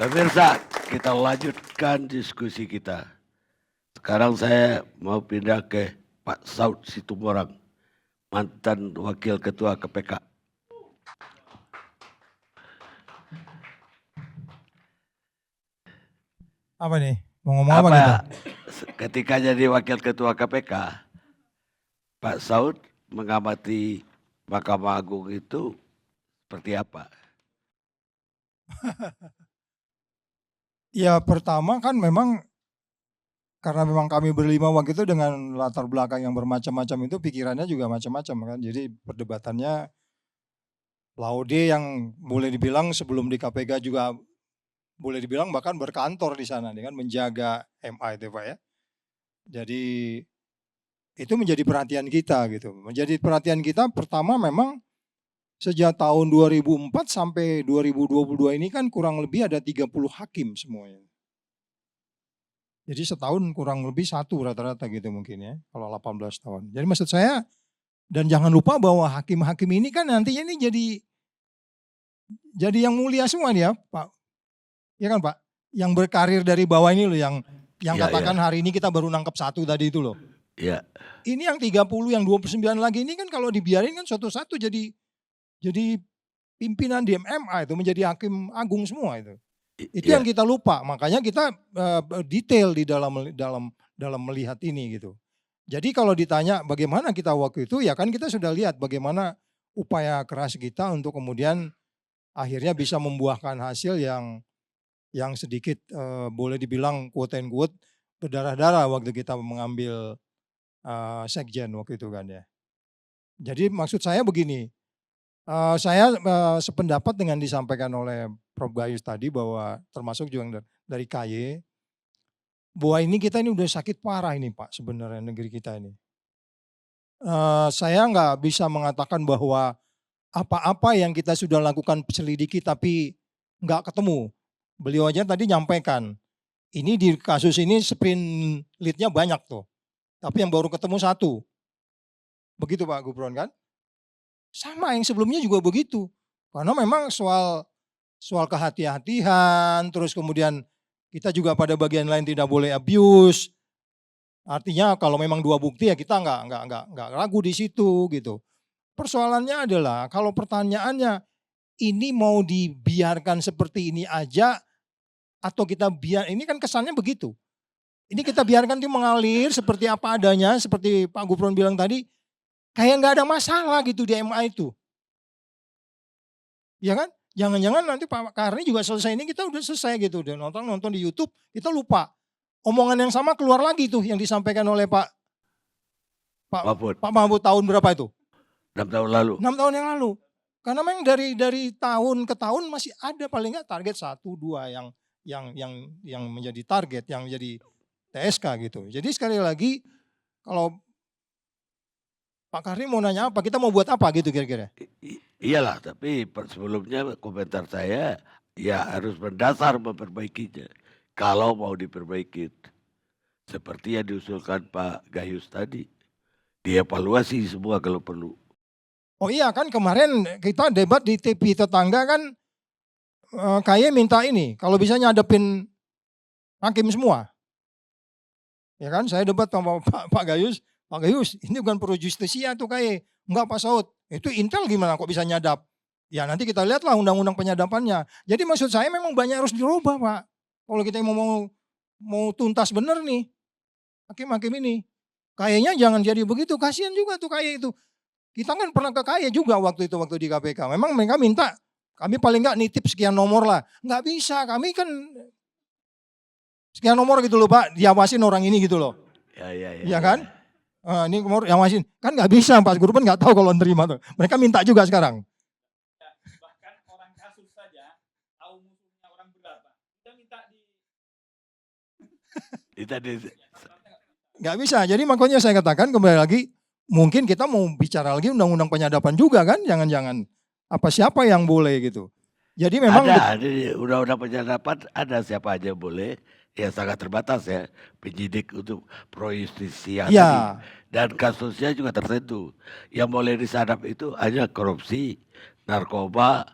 Pemirsa, kita lanjutkan diskusi kita. Sekarang saya mau pindah ke Pak Saud Situmorang, mantan Wakil Ketua KPK. Apa nih? Mau ngomong apa kita? Ketika jadi Wakil Ketua KPK, Pak Saud mengamati Mahkamah Agung itu seperti apa? Ya pertama kan memang karena memang kami berlima waktu itu dengan latar belakang yang bermacam-macam itu pikirannya juga macam-macam kan. Jadi perdebatannya Laude yang boleh dibilang sebelum di KPK juga boleh dibilang bahkan berkantor di sana dengan menjaga MA itu Pak ya. Jadi itu menjadi perhatian kita gitu. Menjadi perhatian kita pertama memang sejak tahun 2004 sampai 2022 ini kan kurang lebih ada 30 hakim semuanya. Jadi setahun kurang lebih 1 rata-rata gitu mungkin ya, kalau 18 tahun. Jadi maksud saya, dan jangan lupa bahwa hakim-hakim ini kan nantinya ini jadi yang mulia semua nih ya Pak. Ya kan Pak? Yang berkarir dari bawah ini loh, yang katakan hari ini kita baru nangkep 1 tadi itu loh. Iya. Ini yang 30, yang 29 lagi ini kan kalau dibiarin kan satu-satu jadi pimpinan di MMA itu, menjadi hakim agung semua itu. Itu yang kita lupa, makanya kita detail di dalam melihat ini gitu. Jadi kalau ditanya bagaimana kita waktu itu, ya kan kita sudah lihat bagaimana upaya keras kita untuk kemudian akhirnya bisa membuahkan hasil yang sedikit boleh dibilang quote and quote berdarah-darah waktu kita mengambil sekjen waktu itu kan ya. Jadi maksud saya begini, saya sependapat dengan disampaikan oleh Prof. Gayus tadi bahwa termasuk juga dari KY, bahwa kita ini udah sakit parah ini Pak sebenarnya negeri kita ini. Saya nggak bisa mengatakan bahwa apa-apa yang kita sudah lakukan selidiki tapi nggak ketemu. Beliau aja tadi nyampaikan, ini di kasus ini sprint lead-nya banyak tuh, tapi yang baru ketemu 1. Begitu Pak Gufron kan? Sama yang sebelumnya juga begitu. Karena memang soal kehati-hatian, terus kemudian kita juga pada bagian lain tidak boleh abuse. Artinya kalau memang 2 bukti ya kita nggak ragu di situ gitu. Persoalannya adalah kalau pertanyaannya ini mau dibiarkan seperti ini aja atau kita ini kan kesannya begitu. Ini kita biarkan itu mengalir seperti apa adanya, seperti Pak Gufron bilang tadi, kayak nggak ada masalah gitu di MA itu. Ya kan? Jangan-jangan nanti Pak Karni juga selesai ini kita udah selesai gitu. Udah nonton di YouTube, kita lupa. Omongan yang sama keluar lagi tuh yang disampaikan oleh Pak Mahfud tahun berapa itu? 6 tahun lalu. 6 tahun yang lalu. Karena memang dari tahun ke tahun masih ada paling nggak target 1-2 yang menjadi target, yang menjadi TSK gitu. Jadi sekali lagi kalau Pak Karni mau nanya apa, kita mau buat apa gitu kira-kira? Iyalah, tapi sebelumnya komentar saya ya harus mendasar memperbaikinya. Kalau mau diperbaiki, seperti yang diusulkan Pak Gayus tadi, dievaluasi semua kalau perlu. Oh iya kan kemarin kita debat di TV tetangga kan, KY minta ini, kalau bisa nyadepin hakim semua. Ya kan, saya debat sama Pak Gayus, Pak Gayus ini bukan pro justisia tuh KY. Enggak Pak Saud, itu Intel gimana kok bisa nyadap? Ya nanti kita lihatlah undang-undang penyadapannya. Jadi maksud saya memang banyak harus dirubah Pak. Kalau kita mau tuntas bener nih, hakim-hakim ini. KY-nya jangan jadi begitu, kasihan juga tuh KY itu. Kita kan pernah ke KY juga waktu di KPK. Memang mereka minta, kami paling enggak nitip sekian nomor lah. Enggak bisa, kami kan sekian nomor gitu loh Pak, diawasin orang ini gitu loh. Ya kan? Ini nomor diawasin. Kan enggak bisa, Pak Guru pun enggak tahu kalau nerima tuh. Mereka minta juga sekarang. Bahkan orang kasus saja tahu musuhnya orang berapa. Kita minta Enggak bisa. Jadi makanya saya katakan kembali lagi, mungkin kita mau bicara lagi undang-undang penyadapan juga kan, jangan-jangan siapa yang boleh gitu. Jadi memang ada di undang-undang penyadapan ada siapa aja boleh, ya sangat terbatas ya penyidik untuk pro justisia ya, tadi. Dan kasusnya juga tertentu. Yang boleh disadap itu hanya korupsi, narkoba,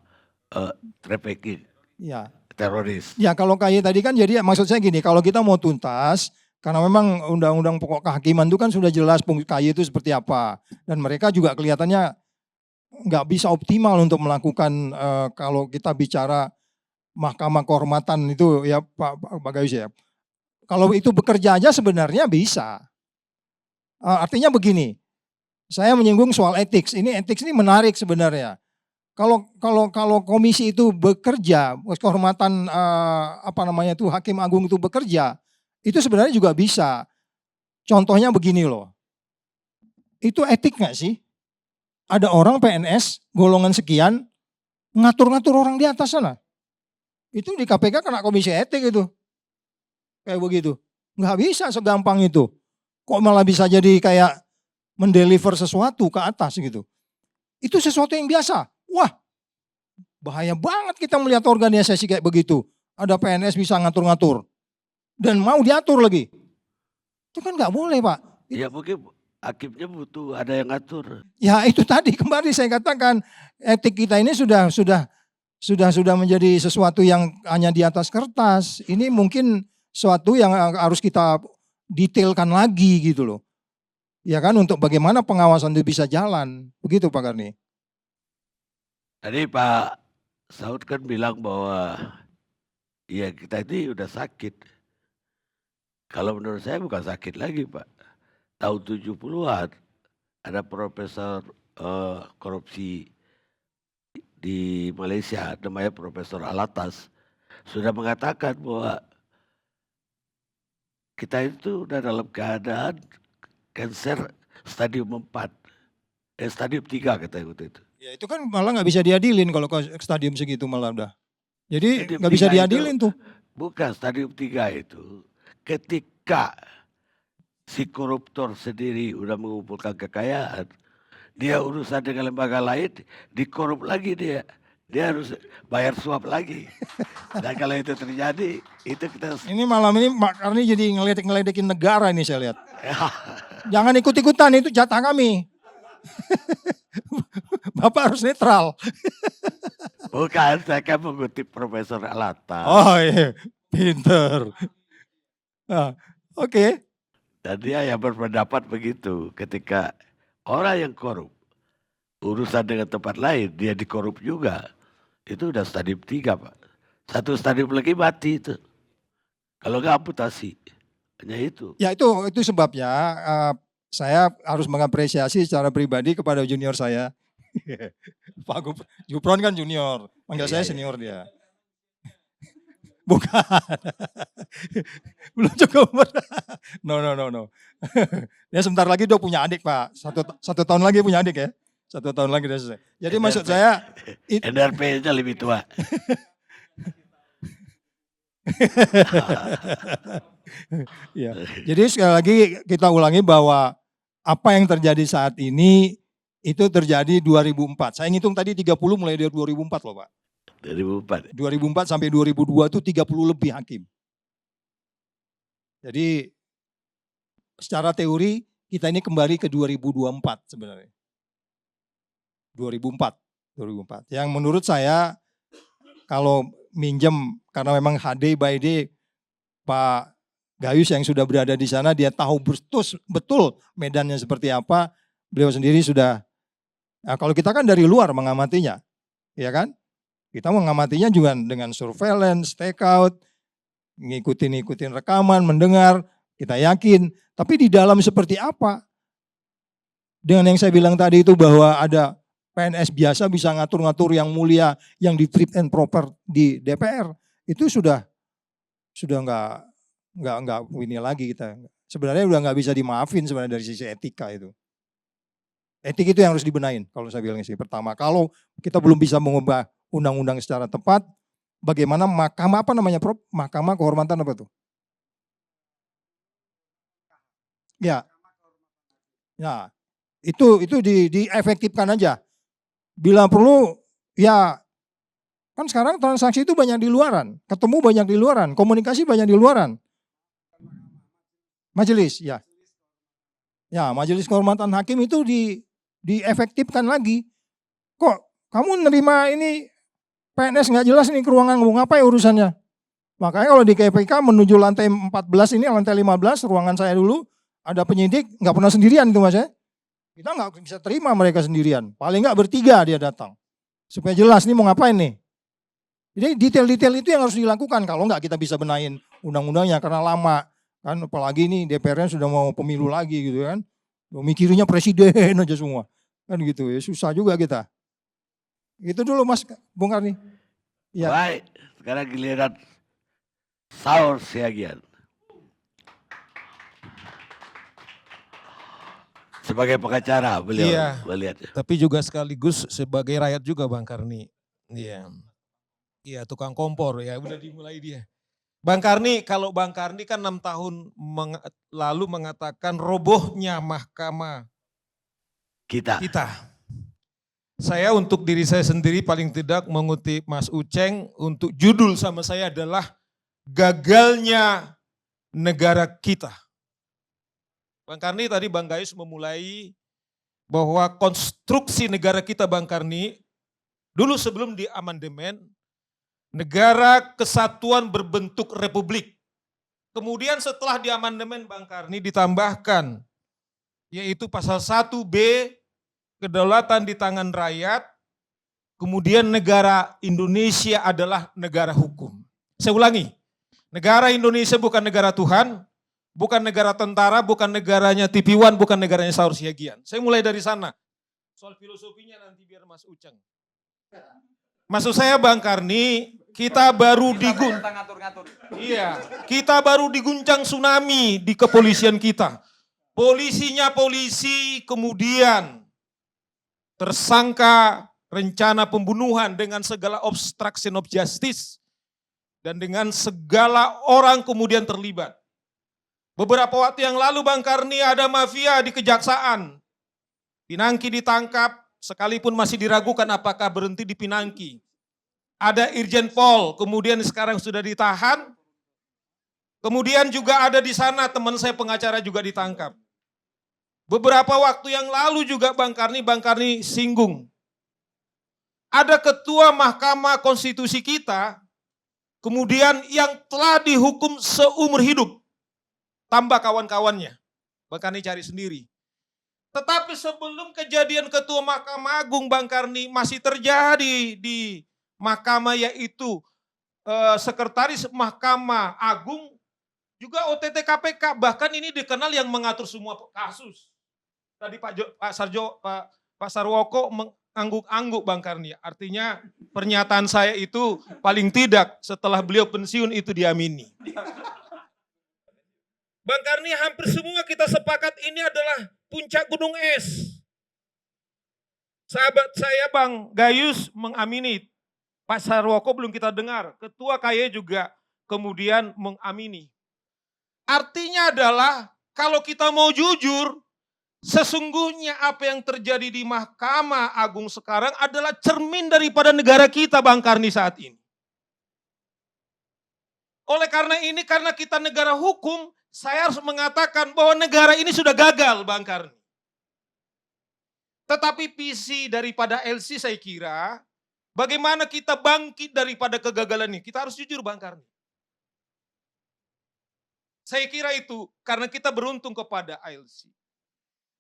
trafficking, ya. teroris. Ya kalau KY tadi kan jadi maksud saya gini, kalau kita mau tuntas, karena memang undang-undang pokok kehakiman itu kan sudah jelas KY itu seperti apa. Dan mereka juga kelihatannya nggak bisa optimal untuk melakukan kalau kita bicara mahkamah kehormatan itu ya Pak Gayus ya. Kalau itu bekerja aja sebenarnya bisa. Artinya begini, saya menyinggung soal etik ini menarik sebenarnya. Kalau komisi itu bekerja, kehormatan Hakim Agung itu bekerja, itu sebenarnya juga bisa. Contohnya begini loh, itu etik nggak sih? Ada orang PNS golongan sekian ngatur-ngatur orang di atas sana. Itu di KPK kena komisi etik itu. Kayak begitu. Nggak bisa segampang itu. Kok malah bisa jadi kayak mendeliver sesuatu ke atas gitu. Itu sesuatu yang biasa. Wah, bahaya banget kita melihat organisasi kayak begitu. Ada PNS bisa ngatur-ngatur. Dan mau diatur lagi. Itu kan nggak boleh Pak. Ya mungkin hakimnya butuh ada yang ngatur. Ya itu tadi kembali saya katakan etik kita ini sudah menjadi sesuatu yang hanya di atas kertas. Ini mungkin sesuatu yang harus kita detailkan lagi gitu loh. Ya kan untuk bagaimana pengawasan itu bisa jalan. Begitu Pak Karni. Tadi Pak Saud kan bilang bahwa ya kita ini udah sakit. Kalau menurut saya bukan sakit lagi Pak. Tahun 70-an ada profesor korupsi di Malaysia namanya Profesor Alatas sudah mengatakan bahwa kita itu udah dalam keadaan kanser stadium 4, stadium 3 katanya waktu itu. Ya itu kan malah nggak bisa diadilin kalau ke stadium segitu malah udah. Jadi nggak bisa diadilin tuh. Bukan stadium 3 itu ketika si koruptor sendiri udah mengumpulkan kekayaan, dia urusan dengan lembaga lain, dikorup lagi dia. Dia harus bayar suap lagi. Dan kalau itu terjadi, itu kita... Ini malam ini Pak Karni jadi ngeledekin negara ini saya lihat. Jangan ikut-ikutan, itu jatah kami. Bapak harus netral. Bukan, saya kan mengutip Profesor Alata. Oh iya, pinter. Nah, oke. Dan dia yang berpendapat begitu. Ketika orang yang korup, urusan dengan tempat lain, dia dikorup juga. Itu udah stadium 3, Pak. Satu stadium lagi mati itu. Kalau nggak amputasi. Hanya itu. Ya itu sebabnya saya harus mengapresiasi secara pribadi kepada junior saya. Pak Gupron kan junior, manggil saya senior dia. Bukan. Belum cukup umur. No. Dia sebentar lagi udah punya adik, Pak. Satu tahun lagi punya adik ya. 1 tahun lagi udah selesai. Jadi NRP, maksud saya... NRP-nya lebih tua. Ya. Jadi sekali lagi kita ulangi bahwa apa yang terjadi saat ini itu terjadi 2004. Saya ngitung tadi 30 mulai dari 2004 loh Pak. 2004. 2004 sampai 2002 itu 30 lebih hakim. Jadi secara teori kita ini kembali ke 2024 sebenarnya. 2004. Yang menurut saya kalau minjem karena memang HD by day Pak Gayus yang sudah berada di sana dia tahu betul medannya seperti apa. Beliau sendiri sudah, nah kalau kita kan dari luar mengamatinya, ya kan? Kita mengamatinya juga dengan surveillance, take out, ngikutin rekaman, mendengar, kita yakin. Tapi di dalam seperti apa? Dengan yang saya bilang tadi itu bahwa ada PNS biasa bisa ngatur-ngatur yang mulia, yang di fit and proper di DPR, itu sudah nggak ini lagi kita. Sebenarnya udah nggak bisa dimaafin sebenarnya dari sisi etika itu. Etik itu yang harus dibenahin kalau saya bilang sih. Pertama, kalau kita belum bisa mengubah undang-undang secara tepat, bagaimana mahkamah apa namanya Prof? Mahkamah kehormatan apa tuh? Ya. Ya. Itu diefektifkan aja. Bila perlu ya kan sekarang transaksi itu banyak di luaran, ketemu banyak di luaran, komunikasi banyak di luaran. Majelis, ya. Ya, majelis kehormatan hakim itu diefektifkan lagi. Kok kamu nerima ini PNS nggak jelas nih ke ruangan, mau ngapain urusannya? Makanya kalau di KPK menuju lantai 14 ini, lantai 15, ruangan saya dulu, ada penyidik, nggak pernah sendirian itu Mas ya. Kita nggak bisa terima mereka sendirian. Paling nggak bertiga dia datang. Supaya jelas nih mau ngapain nih. Jadi detail-detail itu yang harus dilakukan. Kalau nggak kita bisa benahin undang-undangnya karena lama. Kan apalagi nih DPR-nya sudah mau pemilu lagi gitu kan. Mikirnya presiden aja semua. Kan gitu ya susah juga kita. Itu dulu Mas Bung Karni. Ya. Baik, sekarang giliran Saur Siagian. Sebagai pengacara beliau melihat. Tapi juga sekaligus sebagai rakyat juga Bang Karni. Iya. Iya tukang kompor ya udah dimulai dia. Bang Karni, kalau Bang Karni kan 6 tahun lalu mengatakan robohnya mahkamah kita. Saya untuk diri saya sendiri paling tidak mengutip Mas Uceng untuk judul sama saya adalah gagalnya negara kita. Bang Karni tadi Bang Gayus memulai bahwa konstruksi negara kita Bang Karni, dulu sebelum di amandemen, negara kesatuan berbentuk republik. Kemudian setelah di amandemen Bang Karni ditambahkan, yaitu pasal 1B, kedaulatan di tangan rakyat, kemudian negara Indonesia adalah negara hukum. Saya ulangi, negara Indonesia bukan negara Tuhan, bukan negara tentara, bukan negaranya TV One, bukan negaranya Saur Siagian. Saya mulai dari sana. Soal filosofinya nanti biar Mas Uceng. Maksud saya Bang Karni, kita baru kita baru diguncang tsunami di kepolisian kita. Polisinya polisi, kemudian tersangka rencana pembunuhan dengan segala obstruction of justice dan dengan segala orang kemudian terlibat. Beberapa waktu yang lalu Bang Karni ada mafia di Kejaksaan. Pinangki ditangkap, sekalipun masih diragukan apakah berhenti di Pinangki. Ada Irjen Pol, kemudian sekarang sudah ditahan. Kemudian juga ada di sana teman saya pengacara juga ditangkap. Beberapa waktu yang lalu juga Bang Karni singgung. Ada ketua Mahkamah Konstitusi kita, kemudian yang telah dihukum seumur hidup. Tambah kawan-kawannya. Bang Karni cari sendiri. Tetapi sebelum kejadian ketua Mahkamah Agung Bang Karni masih terjadi di Mahkamah, yaitu Sekretaris Mahkamah Agung juga OTT KPK. Bahkan ini dikenal yang mengatur semua kasus. Tadi Pak Sarwoko mengangguk-angguk Bang Karni. Artinya pernyataan saya itu paling tidak setelah beliau pensiun itu diamini. Bang Karni, hampir semua kita sepakat ini adalah puncak gunung es. Sahabat saya Bang Gayus mengamini, Pak Sarwoko belum kita dengar, Ketua KY juga kemudian mengamini. Artinya adalah kalau kita mau jujur, sesungguhnya apa yang terjadi di Mahkamah Agung sekarang adalah cermin daripada negara kita Bang Karni saat ini. Oleh karena ini, karena kita negara hukum, saya harus mengatakan bahwa negara ini sudah gagal Bang Karni. Tetapi visi daripada LC saya kira, bagaimana kita bangkit daripada kegagalan ini. Kita harus jujur Bang Karni. Saya kira itu karena kita beruntung kepada ALC.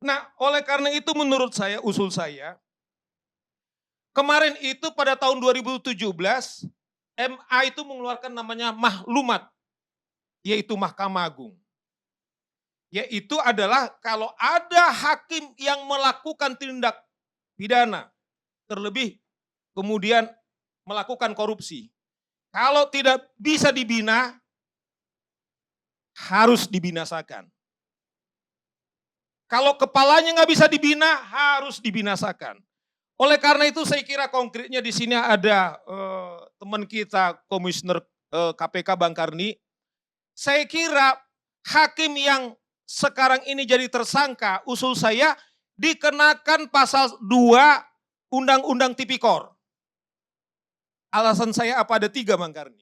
Nah, oleh karena itu menurut saya, usul saya, kemarin itu pada tahun 2017, MA itu mengeluarkan namanya maklumat, yaitu Mahkamah Agung. Yaitu adalah kalau ada hakim yang melakukan tindak pidana, terlebih kemudian melakukan korupsi. Kalau tidak bisa dibina, harus dibinasakan. Kalau kepalanya nggak bisa dibina, harus dibinasakan. Oleh karena itu saya kira konkretnya di sini ada teman kita Komisioner KPK Bang Karni. Saya kira hakim yang sekarang ini jadi tersangka, usul saya dikenakan pasal 2 Undang-Undang Tipikor. Alasan saya apa? Ada 3 Bang Karni.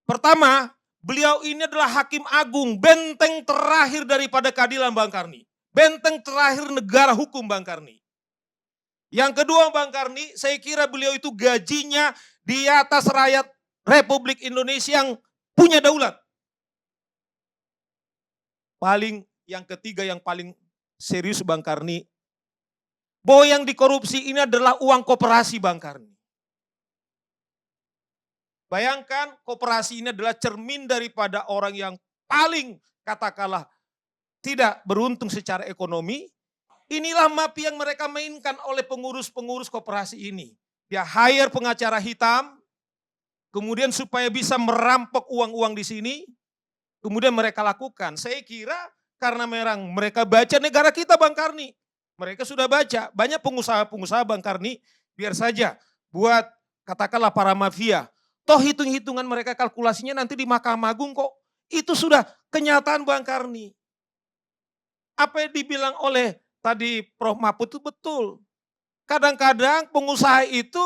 Pertama, beliau ini adalah hakim agung, benteng terakhir daripada keadilan Bang Karni. Benteng terakhir negara hukum Bang Karni. Yang kedua Bang Karni, saya kira beliau itu gajinya di atas rakyat Republik Indonesia yang punya daulat. Yang ketiga yang paling serius Bang Karni, bahwa yang dikorupsi ini adalah uang koperasi Bang Karni. Bayangkan koperasi ini adalah cermin daripada orang yang paling katakanlah tidak beruntung secara ekonomi. Inilah mafia yang mereka mainkan oleh pengurus-pengurus koperasi ini. Dia hire pengacara hitam, kemudian supaya bisa merampok uang-uang di sini, kemudian mereka lakukan. Saya kira karena mereka baca negara kita Bang Karni. Mereka sudah baca, banyak pengusaha-pengusaha Bang Karni, biar saja buat katakanlah para mafia. Toh hitung-hitungan mereka kalkulasinya nanti di Mahkamah Agung kok. Itu sudah kenyataan Bang Karni. Apa yang dibilang oleh tadi Prof. Mahfud itu betul. Kadang-kadang pengusaha itu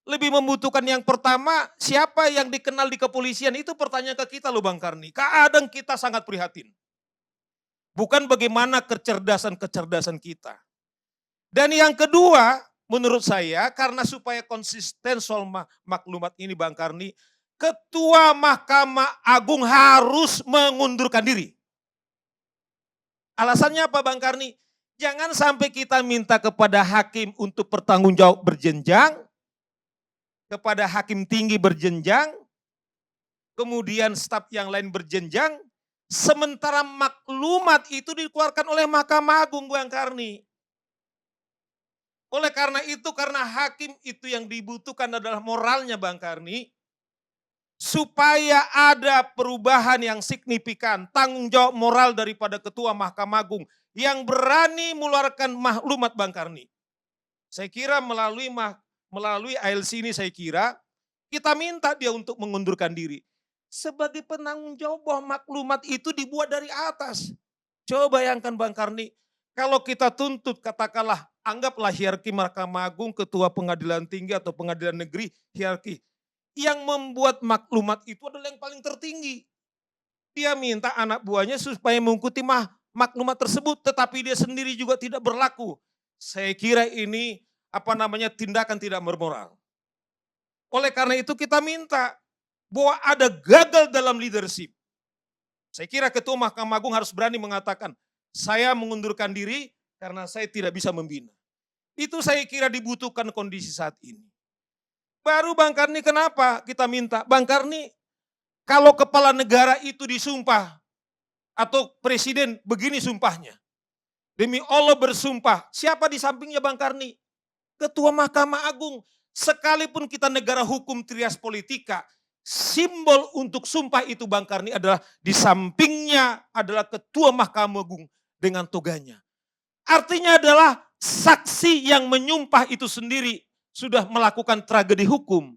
lebih membutuhkan yang pertama, siapa yang dikenal di kepolisian itu pertanyaan ke kita loh Bang Karni. Kadang kita sangat prihatin. Bukan bagaimana kecerdasan-kecerdasan kita. Dan yang kedua, menurut saya karena supaya konsisten soal maklumat ini Bang Karni, Ketua Mahkamah Agung harus mengundurkan diri. Alasannya apa Bang Karni? Jangan sampai kita minta kepada hakim untuk bertanggung jawab berjenjang, kepada hakim tinggi berjenjang, kemudian staf yang lain berjenjang, sementara maklumat itu dikeluarkan oleh Mahkamah Agung Bang Karni. Oleh karena itu, karena hakim itu yang dibutuhkan adalah moralnya Bang Karni, supaya ada perubahan yang signifikan, tanggung jawab moral daripada Ketua Mahkamah Agung yang berani mengeluarkan maklumat Bang Karni. Saya kira melalui ALC ini saya kira kita minta dia untuk mengundurkan diri. sebagai penanggung jawab bahwa maklumat itu dibuat dari atas. Coba bayangkan Bang Karni, kalau kita tuntut katakanlah, anggaplah hierarki Mahkamah Agung, ketua pengadilan tinggi atau pengadilan negeri, hierarki. Yang membuat maklumat itu adalah yang paling tertinggi. Dia minta anak buahnya supaya mengikuti maklumat tersebut, tetapi dia sendiri juga tidak berlaku. Saya kira ini tindakan tidak bermoral. Oleh karena itu kita minta bahwa ada gagal dalam leadership. Saya kira Ketua Mahkamah Agung harus berani mengatakan, saya mengundurkan diri karena saya tidak bisa membina. Itu saya kira dibutuhkan kondisi saat ini. Baru Bang Karni kenapa kita minta? Bang Karni, kalau kepala negara itu disumpah, atau presiden begini sumpahnya. Demi Allah bersumpah, siapa di sampingnya Bang Karni? Ketua Mahkamah Agung. Sekalipun kita negara hukum trias politika, simbol untuk sumpah itu Bang Karni adalah di sampingnya adalah Ketua Mahkamah Agung dengan toganya. Artinya adalah saksi yang menyumpah itu sendiri sudah melakukan tragedi hukum.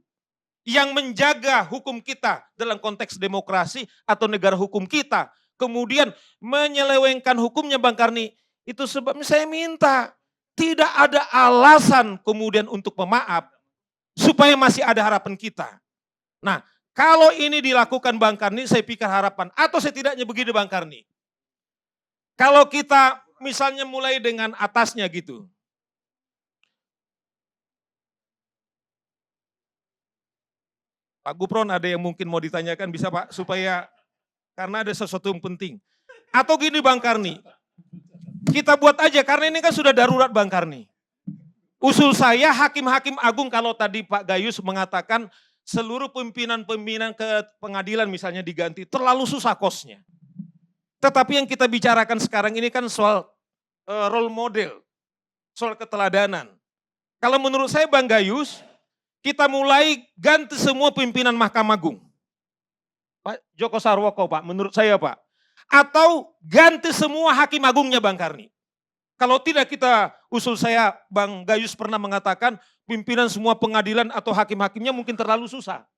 Yang menjaga hukum kita dalam konteks demokrasi atau negara hukum kita. Kemudian menyelewengkan hukumnya Bang Karni. Itu sebabnya saya minta tidak ada alasan kemudian untuk pemaaf. Supaya masih ada harapan kita. Nah, kalau ini dilakukan Bang Karni, saya pikir harapan. Atau setidaknya begini Bang Karni. Kalau kita misalnya mulai dengan atasnya gitu. Pak Gupron ada yang mungkin mau ditanyakan bisa Pak? Supaya, karena ada sesuatu yang penting. Atau gini Bang Karni. Kita buat aja, karena ini kan sudah darurat Bang Karni. Usul saya hakim-hakim agung kalau tadi Pak Gayus mengatakan seluruh pimpinan-pimpinan ke pengadilan misalnya diganti, terlalu susah kosnya. Tetapi yang kita bicarakan sekarang ini kan soal role model, soal keteladanan. Kalau menurut saya Bang Gayus, kita mulai ganti semua pimpinan Mahkamah Agung. Pak Joko Sarwoko Pak, menurut saya Pak. Atau ganti semua hakim agungnya Bang Karni. Kalau tidak kita, usul saya Bang Gayus pernah mengatakan pimpinan semua pengadilan atau hakim-hakimnya mungkin terlalu susah.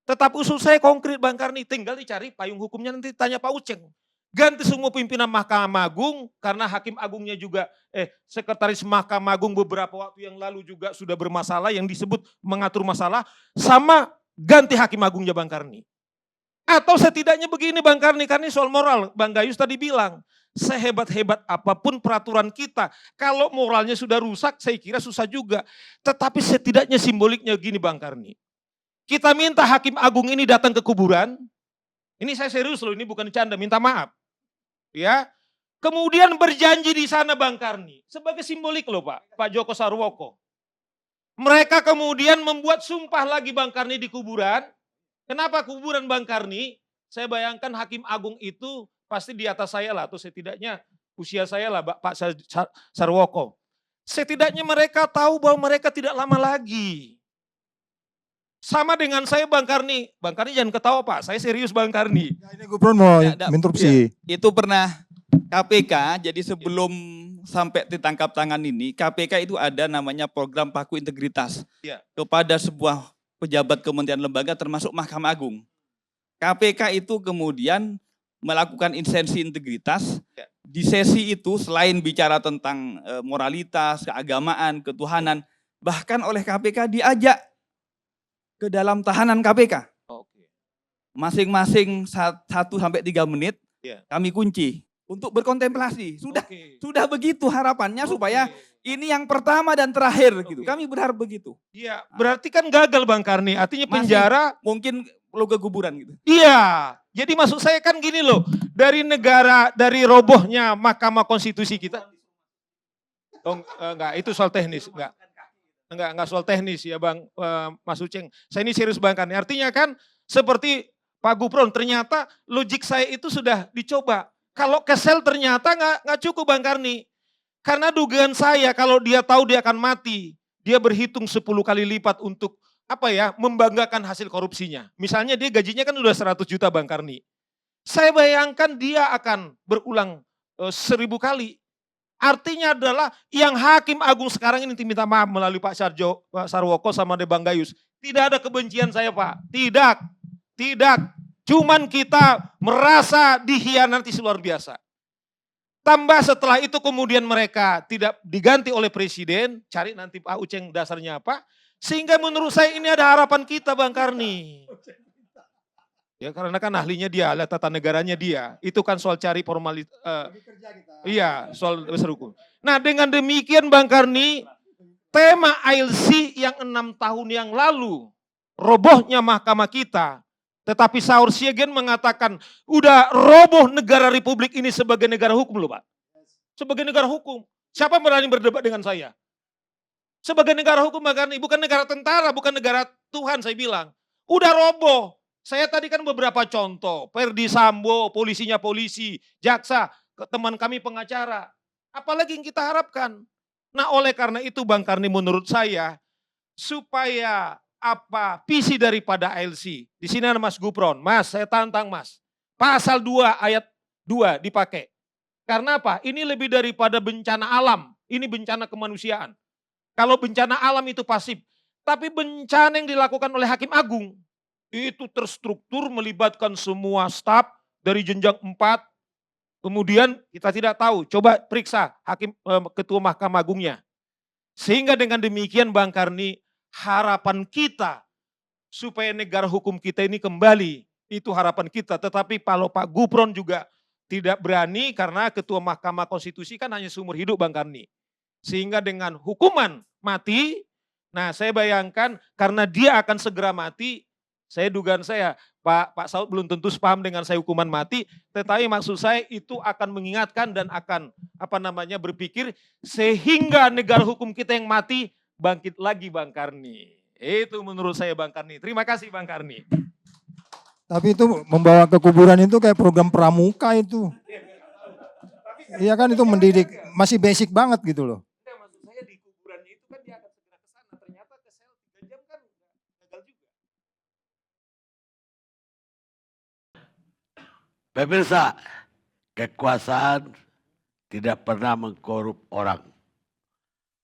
Tetap usul saya konkret Bang Karni, tinggal dicari payung hukumnya nanti tanya Pak Uceng. Ganti semua pimpinan Mahkamah Agung karena hakim agungnya juga, sekretaris Mahkamah Agung beberapa waktu yang lalu juga sudah bermasalah yang disebut mengatur masalah, sama ganti hakim agungnya Bang Karni. Atau setidaknya begini Bang Karni, karena soal moral, Bang Gayus tadi bilang, sehebat-hebat apapun peraturan kita, kalau moralnya sudah rusak, saya kira susah juga. Tetapi setidaknya simboliknya gini Bang Karni. Kita minta hakim agung ini datang ke kuburan, ini saya serius loh, ini bukan canda, minta maaf. Ya, kemudian berjanji di sana Bang Karni, sebagai simbolik loh Pak Joko Sarwoko. Mereka kemudian membuat sumpah lagi Bang Karni di kuburan. Kenapa kuburan Bang Karni? Saya bayangkan hakim agung itu pasti di atas saya lah, atau setidaknya usia saya lah Pak Sarwoko. Setidaknya mereka tahu bahwa mereka tidak lama lagi. Sama dengan saya Bang Karni. Bang Karni jangan ketawa Pak, saya serius Bang Karni. Ya, ini Gubron mau interupsi. Itu pernah KPK, jadi sebelum sampai ditangkap tangan ini, KPK itu ada namanya program paku integritas. Ya. Kepada sebuah pejabat kementerian lembaga termasuk Mahkamah Agung. KPK itu kemudian melakukan insensi integritas. Di sesi itu selain bicara tentang moralitas, keagamaan, ketuhanan, bahkan oleh KPK diajak ke dalam tahanan KPK. Masing-masing 1-3 menit kami kunci untuk berkontemplasi. Sudah begitu harapannya supaya ini yang pertama dan terakhir gitu. Kami berharap begitu. Iya, berarti kan gagal Bang Karni. Artinya penjara mungkin perlu ke kuburan gitu. Iya. Jadi maksud saya kan gini loh, dari negara, dari robohnya Mahkamah Konstitusi kita. Oh, enggak, itu soal teknis, enggak soal teknis ya Bang Mas Uceng. Saya ini serius Bang Karni. Artinya kan seperti Pak Gupron, ternyata logik saya itu sudah dicoba. Kalau kesel ternyata enggak cukup Bang Karni. Karena dugaan saya kalau dia tahu dia akan mati, dia berhitung 10 kali lipat untuk membanggakan hasil korupsinya. Misalnya dia gajinya kan udah 100 juta Bang Karni. Saya bayangkan dia akan berulang 1000 kali. Artinya adalah yang hakim agung sekarang ini minta maaf melalui Pak Sarwoko sama Bang Gayus. Tidak ada kebencian saya Pak, tidak. Cuman kita merasa dikhianati luar biasa. Tambah setelah itu kemudian mereka tidak diganti oleh presiden, cari nanti Pak Uceng dasarnya apa. Sehingga menurut saya ini ada harapan kita Bang Karni. Ya karena kan ahlinya dia, alat tata negaranya dia. Itu kan soal cari formalitas. Iya, soal dasar hukum. Nah dengan demikian Bang Karni, tema ILC yang 6 tahun yang lalu, robohnya mahkamah kita. Tetapi Saur Siagian mengatakan, udah roboh negara Republik ini sebagai negara hukum loh Pak. Sebagai negara hukum. Siapa berani berdebat dengan saya? Sebagai negara hukum Bang Karni, bukan negara tentara, bukan negara Tuhan saya bilang. Udah roboh. Saya tadi kan beberapa contoh, Ferdi Sambo, polisinya polisi, jaksa, teman kami pengacara. Apalagi yang kita harapkan. Nah oleh karena itu Bang Karni menurut saya, supaya visi daripada ALC. Di sini ada Mas Gupron. Mas, saya tantang Mas. Pasal 2 ayat 2 dipakai. Karena apa? Ini lebih daripada bencana alam. Ini bencana kemanusiaan. Kalau bencana alam itu pasif. Tapi bencana yang dilakukan oleh Hakim Agung. Itu terstruktur melibatkan semua staf dari jenjang 4. Kemudian kita tidak tahu. Coba periksa Ketua Mahkamah Agungnya. Sehingga dengan demikian Bang Karni, harapan kita supaya negara hukum kita ini kembali, itu harapan kita. Tetapi kalau Pak Gupron juga tidak berani karena Ketua Mahkamah Konstitusi kan hanya seumur hidup Bang Karni. Sehingga dengan hukuman mati, nah saya bayangkan karena dia akan segera mati, dugaan saya Pak Saud belum tentu sepaham dengan saya hukuman mati, tetapi maksud saya itu akan mengingatkan dan akan berpikir sehingga negara hukum kita yang mati bangkit lagi Bang Karni. Itu menurut saya Bang Karni. Terima kasih Bang Karni. Tapi itu membawa ke kuburan itu kayak program pramuka itu. Iya kan itu mendidik, masih basic banget gitu loh. Maksud saya di kuburannya itu kan dia akan segera ke sana. Ternyata ke sel 3 jam kan gagal juga. Pemirsa, kekuasaan tidak pernah mengkorup orang.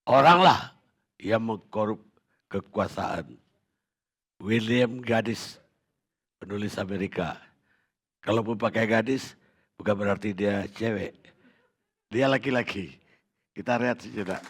Oranglah yang mengkorup kekuasaan. William Gaddis, penulis Amerika. Kalau mau pakai gadis, bukan berarti dia cewek. Dia laki-laki. Kita lihat sejenak.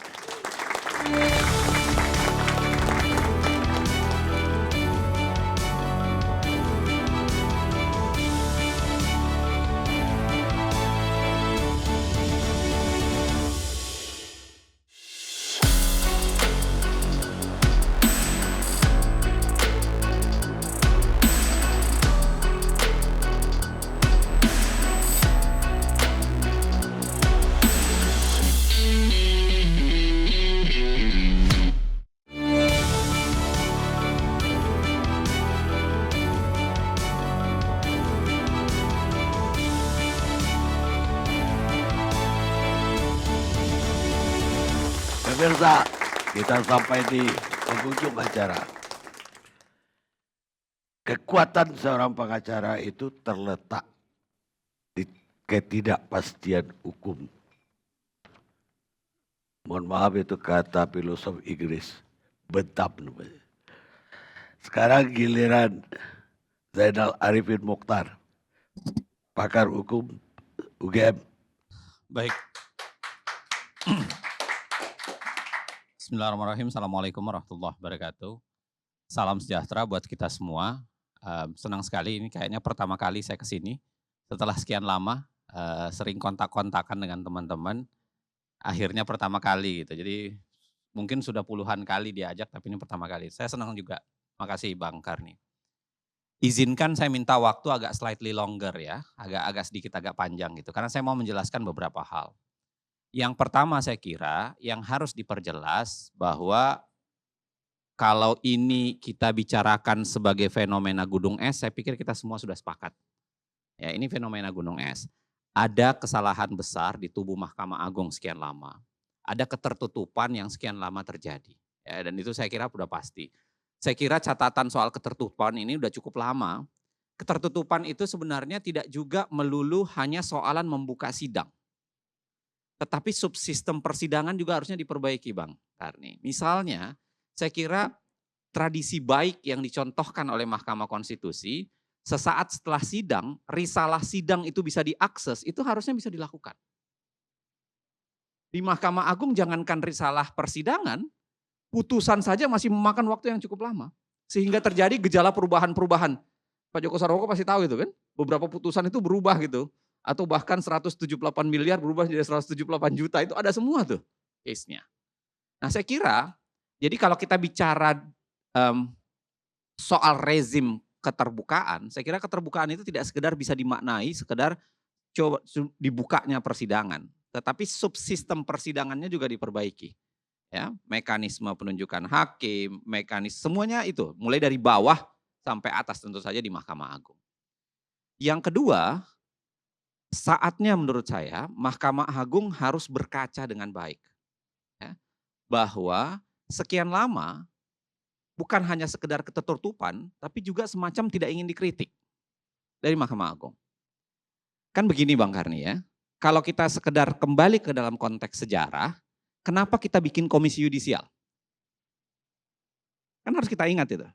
Pemirsa, kita sampai di penghujung acara. Kekuatan seorang pengacara itu terletak di ketidakpastian hukum. Mohon maaf itu kata filosof Inggris, bentab namanya. Sekarang giliran Zainal Arifin Mokhtar, pakar hukum UGM. Baik. Bismillahirrahmanirrahim. Assalamualaikum warahmatullahi wabarakatuh. Salam sejahtera buat kita semua. Senang sekali ini kayaknya pertama kali saya kesini. Setelah sekian lama sering kontak-kontakan dengan teman-teman. Akhirnya pertama kali gitu. Jadi mungkin sudah puluhan kali diajak tapi ini pertama kali. Saya senang juga. Makasih Bang Karni. Izinkan saya minta waktu agak slightly longer ya. Agak sedikit agak panjang gitu. Karena saya mau menjelaskan beberapa hal. Yang pertama saya kira yang harus diperjelas bahwa kalau ini kita bicarakan sebagai fenomena gunung es, saya pikir kita semua sudah sepakat. Ya, ini fenomena gunung es. Ada kesalahan besar di tubuh Mahkamah Agung sekian lama. Ada ketertutupan yang sekian lama terjadi. Ya, dan itu saya kira sudah pasti. Saya kira catatan soal ketertutupan ini sudah cukup lama. Ketertutupan itu sebenarnya tidak juga melulu hanya soalan membuka sidang. Tetapi subsistem persidangan juga harusnya diperbaiki Bang Karni. Misalnya saya kira tradisi baik yang dicontohkan oleh Mahkamah Konstitusi sesaat setelah sidang, risalah sidang itu bisa diakses, itu harusnya bisa dilakukan. Di Mahkamah Agung jangankan risalah persidangan, putusan saja masih memakan waktu yang cukup lama. Sehingga terjadi gejala perubahan-perubahan. Pak Joko Sarwoko pasti tahu itu kan, beberapa putusan itu berubah gitu. Atau bahkan 178 miliar berubah jadi 178 juta, itu ada semua tuh case-nya. Nah saya kira, jadi kalau kita bicara soal rezim keterbukaan, saya kira keterbukaan itu tidak sekedar bisa dimaknai sekedar coba dibukanya persidangan, tetapi subsistem persidangannya juga diperbaiki. Ya, mekanisme penunjukan hakim, semuanya itu mulai dari bawah sampai atas tentu saja di Mahkamah Agung. Yang kedua, saatnya menurut saya Mahkamah Agung harus berkaca dengan baik. Ya, bahwa sekian lama bukan hanya sekedar ketertutupan, tapi juga semacam tidak ingin dikritik dari Mahkamah Agung. Kan begini Bang Karni ya, kalau kita sekedar kembali ke dalam konteks sejarah, kenapa kita bikin komisi yudisial? Kan harus kita ingat itu.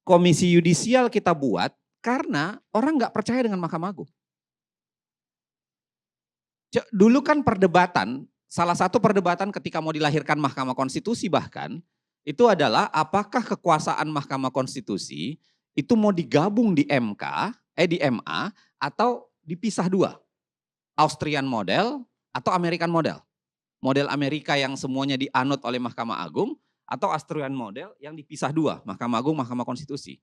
Komisi yudisial kita buat karena orang nggak percaya dengan Mahkamah Agung. Dulu kan perdebatan, salah satu perdebatan ketika mau dilahirkan Mahkamah Konstitusi bahkan, itu adalah apakah kekuasaan Mahkamah Konstitusi itu mau digabung di di MA atau dipisah dua. Austrian model atau American model. Model Amerika yang semuanya dianut oleh Mahkamah Agung atau Austrian model yang dipisah dua, Mahkamah Agung, Mahkamah Konstitusi.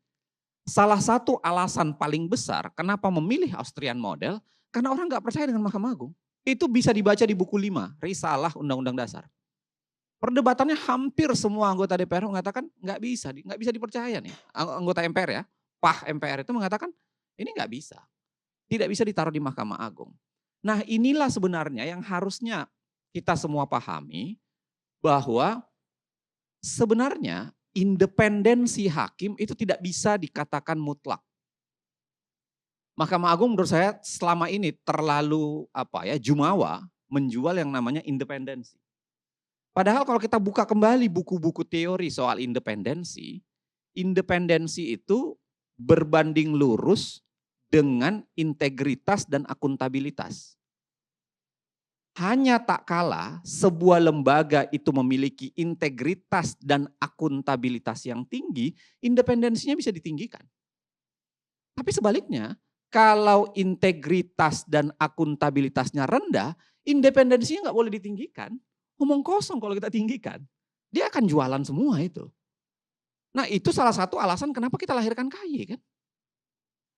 Salah satu alasan paling besar kenapa memilih Austrian model, karena orang nggak percaya dengan Mahkamah Agung. Itu bisa dibaca di buku 5, Risalah Undang-Undang Dasar. Perdebatannya hampir semua anggota DPR mengatakan nggak bisa dipercaya nih. Anggota MPR ya, PAH MPR itu mengatakan ini nggak bisa. Tidak bisa ditaruh di Mahkamah Agung. Nah inilah sebenarnya yang harusnya kita semua pahami bahwa sebenarnya independensi hakim itu tidak bisa dikatakan mutlak. Mahkamah Agung menurut saya selama ini terlalu jumawa menjual yang namanya independensi. Padahal kalau kita buka kembali buku-buku teori soal independensi itu berbanding lurus dengan integritas dan akuntabilitas. Hanya tak kalah sebuah lembaga itu memiliki integritas dan akuntabilitas yang tinggi, independensinya bisa ditinggikan. Tapi sebaliknya, kalau integritas dan akuntabilitasnya rendah, independensinya nggak boleh ditinggikan. Ngomong kosong kalau kita tinggikan. Dia akan jualan semua itu. Nah itu salah satu alasan kenapa kita lahirkan KY kan.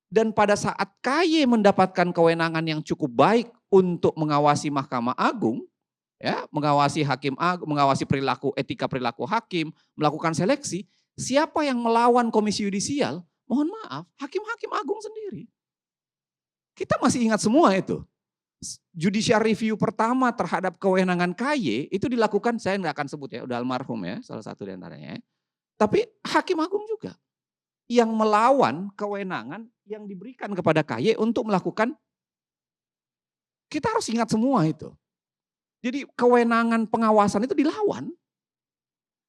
Dan pada saat KY mendapatkan kewenangan yang cukup baik untuk mengawasi Mahkamah Agung, ya, mengawasi hakim agung, mengawasi etika perilaku hakim, melakukan seleksi, siapa yang melawan komisi yudisial? Mohon maaf, hakim-hakim agung sendiri. Kita masih ingat semua itu. Judicial review pertama terhadap kewenangan KY itu dilakukan, saya nggak akan sebut ya, udah almarhum ya, salah satu di antaranya. Tapi hakim agung juga yang melawan kewenangan yang diberikan kepada KY untuk melakukan, kita harus ingat semua itu. Jadi kewenangan pengawasan itu dilawan.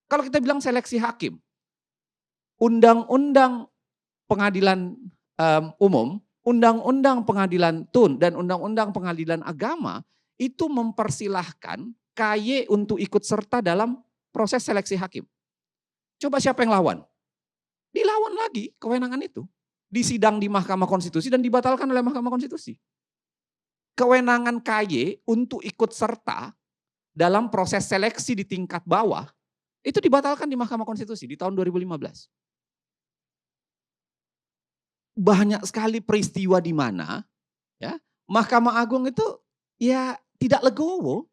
Kalau kita bilang seleksi hakim, undang-undang pengadilan umum, undang-undang pengadilan tun, dan undang-undang pengadilan agama itu mempersilahkan KY untuk ikut serta dalam proses seleksi hakim. Coba siapa yang lawan? Dilawan lagi kewenangan itu. Disidang di Mahkamah Konstitusi dan dibatalkan oleh Mahkamah Konstitusi. Kewenangan KY untuk ikut serta dalam proses seleksi di tingkat bawah itu dibatalkan di Mahkamah Konstitusi di tahun 2015. Banyak sekali peristiwa di mana ya Mahkamah Agung itu ya tidak legowo.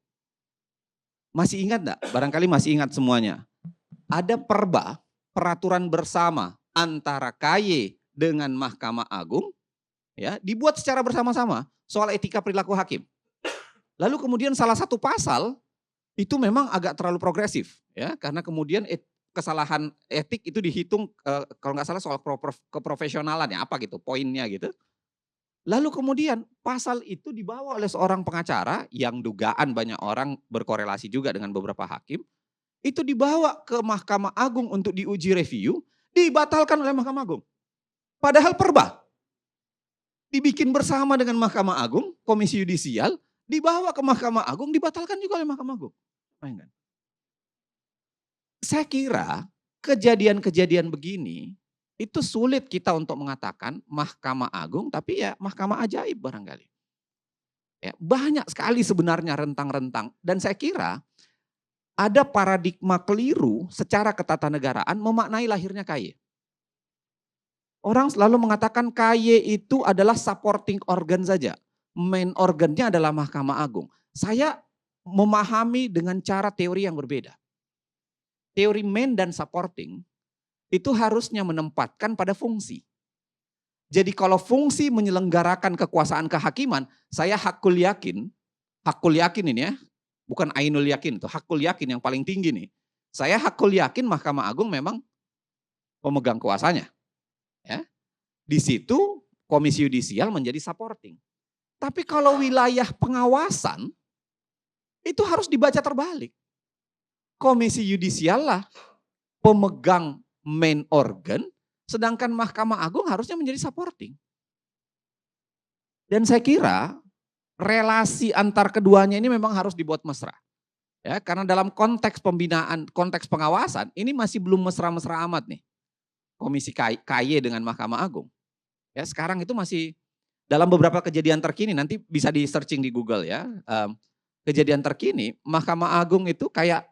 Masih ingat enggak? Barangkali masih ingat semuanya. Ada peraturan bersama antara KY dengan Mahkamah Agung ya dibuat secara bersama-sama soal etika perilaku hakim. Lalu kemudian salah satu pasal itu memang agak terlalu progresif ya karena kemudian kesalahan etik itu dihitung kalau nggak salah soal keprofesionalan ya apa gitu poinnya gitu. Lalu kemudian pasal itu dibawa oleh seorang pengacara yang dugaan banyak orang berkorelasi juga dengan beberapa hakim. Itu dibawa ke Mahkamah Agung untuk diuji review, dibatalkan oleh Mahkamah Agung. Padahal dibikin bersama dengan Mahkamah Agung, Komisi Yudisial, dibawa ke Mahkamah Agung, dibatalkan juga oleh Mahkamah Agung. Bayangkan. Saya kira kejadian-kejadian begini itu sulit kita untuk mengatakan Mahkamah Agung, tapi ya mahkamah ajaib barangkali. Ya, banyak sekali sebenarnya rentang-rentang, dan saya kira ada paradigma keliru secara ketatanegaraan memaknai lahirnya KY. Orang selalu mengatakan KY itu adalah supporting organ saja. Main organnya adalah Mahkamah Agung. Saya memahami dengan cara teori yang berbeda. Teori main dan supporting itu harusnya menempatkan pada fungsi. Jadi kalau fungsi menyelenggarakan kekuasaan kehakiman, saya hakul yakin ini ya, bukan ainul yakin, itu hakul yakin yang paling tinggi nih. Saya hakul yakin Mahkamah Agung memang pemegang kuasanya. Ya. Di situ Komisi Yudisial menjadi supporting. Tapi kalau wilayah pengawasan, itu harus dibaca terbalik. Komisi Yudisial lah pemegang main organ, sedangkan Mahkamah Agung harusnya menjadi supporting. Dan saya kira relasi antar keduanya ini memang harus dibuat mesra. Ya, karena dalam konteks pembinaan, konteks pengawasan, ini masih belum mesra-mesra amat nih. Komisi KY dengan Mahkamah Agung. Ya, sekarang itu masih dalam beberapa kejadian terkini, nanti bisa di searching di Google ya. Kejadian terkini, Mahkamah Agung itu kayak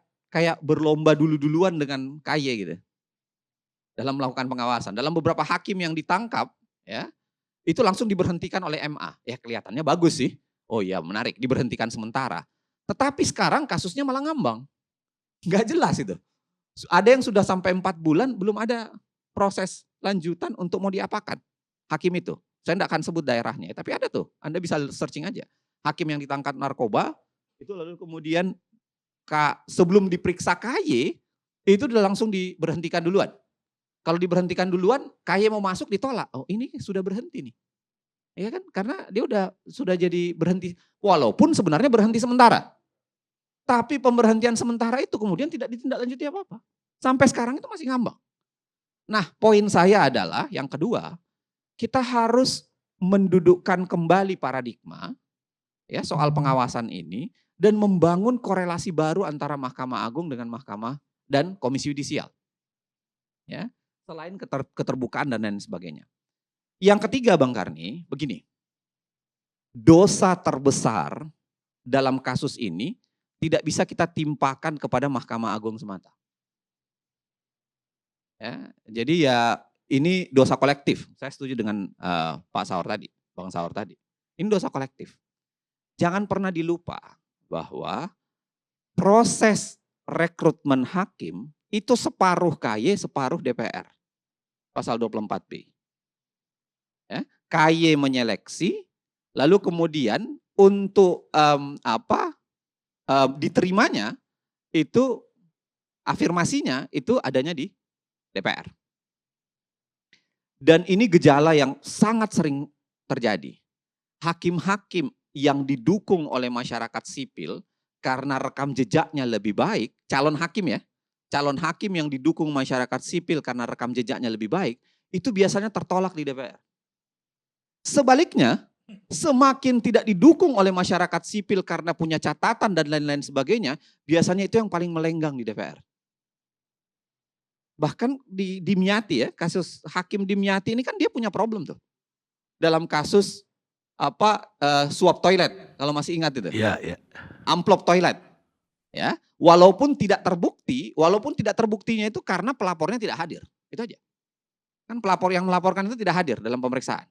berlomba dulu-duluan dengan KY gitu. Dalam melakukan pengawasan. Dalam beberapa hakim yang ditangkap, ya, itu langsung diberhentikan oleh MA. Ya kelihatannya bagus sih. Oh iya menarik, diberhentikan sementara. Tetapi sekarang kasusnya malah ngambang. Nggak jelas itu. Ada yang sudah sampai 4 bulan belum ada proses lanjutan untuk mau diapakan. Hakim itu. Saya tidak akan sebut daerahnya. Tapi ada tuh, Anda bisa searching aja. Hakim yang ditangkap narkoba, itu lalu kemudian sebelum diperiksa KY, itu udah langsung diberhentikan duluan. Kalau diberhentikan duluan, KY mau masuk ditolak. Oh ini sudah berhenti nih. Ya kan? Karena dia sudah jadi berhenti. Walaupun sebenarnya berhenti sementara. Tapi pemberhentian sementara itu kemudian tidak ditindaklanjuti apa-apa. Sampai sekarang itu masih ngambang. Nah poin saya adalah yang kedua, kita harus mendudukkan kembali paradigma ya soal pengawasan ini dan membangun korelasi baru antara Mahkamah Agung dengan Mahkamah dan Komisi Yudisial. Ya. Selain keterbukaan dan lain sebagainya. Yang ketiga Bang Karni, begini. Dosa terbesar dalam kasus ini tidak bisa kita timpakan kepada Mahkamah Agung semata. Ya, jadi ya ini dosa kolektif. Saya setuju dengan Pak Saur tadi, Bang Saur tadi. Ini dosa kolektif. Jangan pernah dilupa bahwa proses rekrutmen hakim itu separuh KY, separuh DPR. Pasal 24B. Ya, KY menyeleksi, lalu kemudian untuk diterimanya itu afirmasinya itu adanya di DPR. Dan ini gejala yang sangat sering terjadi. Hakim-hakim yang didukung oleh masyarakat sipil karena rekam jejaknya lebih baik, calon hakim ya, calon hakim yang didukung masyarakat sipil karena rekam jejaknya lebih baik, itu biasanya tertolak di DPR. Sebaliknya, semakin tidak didukung oleh masyarakat sipil karena punya catatan dan lain-lain sebagainya, biasanya itu yang paling melenggang di DPR. Bahkan di Dimyati ya, kasus Hakim Dimyati ini kan dia punya problem tuh. Dalam kasus suap toilet, kalau masih ingat itu. Iya, iya. Amplop toilet. Ya, walaupun tidak terbuktinya itu karena pelapornya tidak hadir. Itu aja. Kan pelapor yang melaporkan itu tidak hadir dalam pemeriksaan.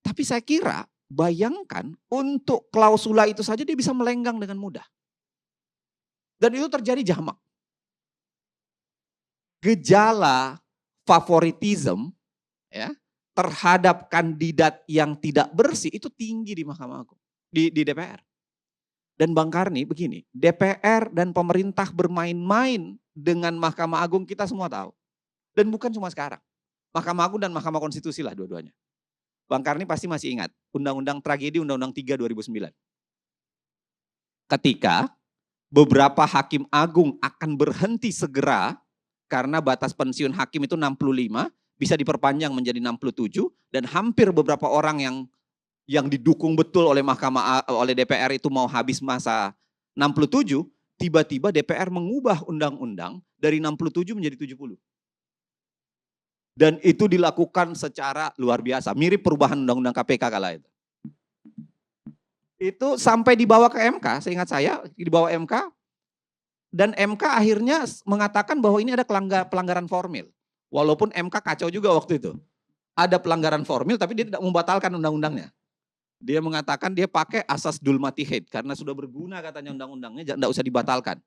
Tapi saya kira, bayangkan untuk klausula itu saja dia bisa melenggang dengan mudah. Dan itu terjadi jamak. Gejala favoritism ya, terhadap kandidat yang tidak bersih itu tinggi di Mahkamah Agung, di DPR. Dan Bang Karni begini, DPR dan pemerintah bermain-main dengan Mahkamah Agung kita semua tahu. Dan bukan cuma sekarang. Mahkamah Agung dan Mahkamah Konstitusi lah dua-duanya. Bang Karni pasti masih ingat Undang-Undang Tragedi Undang-Undang 3 2009. Ketika beberapa hakim agung akan berhenti segera karena batas pensiun hakim itu 65, bisa diperpanjang menjadi 67 dan hampir beberapa orang yang didukung betul oleh oleh DPR itu mau habis masa 67, tiba-tiba DPR mengubah undang-undang dari 67 menjadi 70. Dan itu dilakukan secara luar biasa, mirip perubahan undang-undang KPK kala itu. Itu sampai dibawa ke MK, seingat saya dibawa MK, dan MK akhirnya mengatakan bahwa ini ada pelanggaran formil. Walaupun MK kacau juga waktu itu. Ada pelanggaran formil tapi dia tidak membatalkan undang-undangnya. Dia mengatakan dia pakai asas dulmati haid karena sudah berguna katanya undang-undangnya, tidak usah dibatalkan.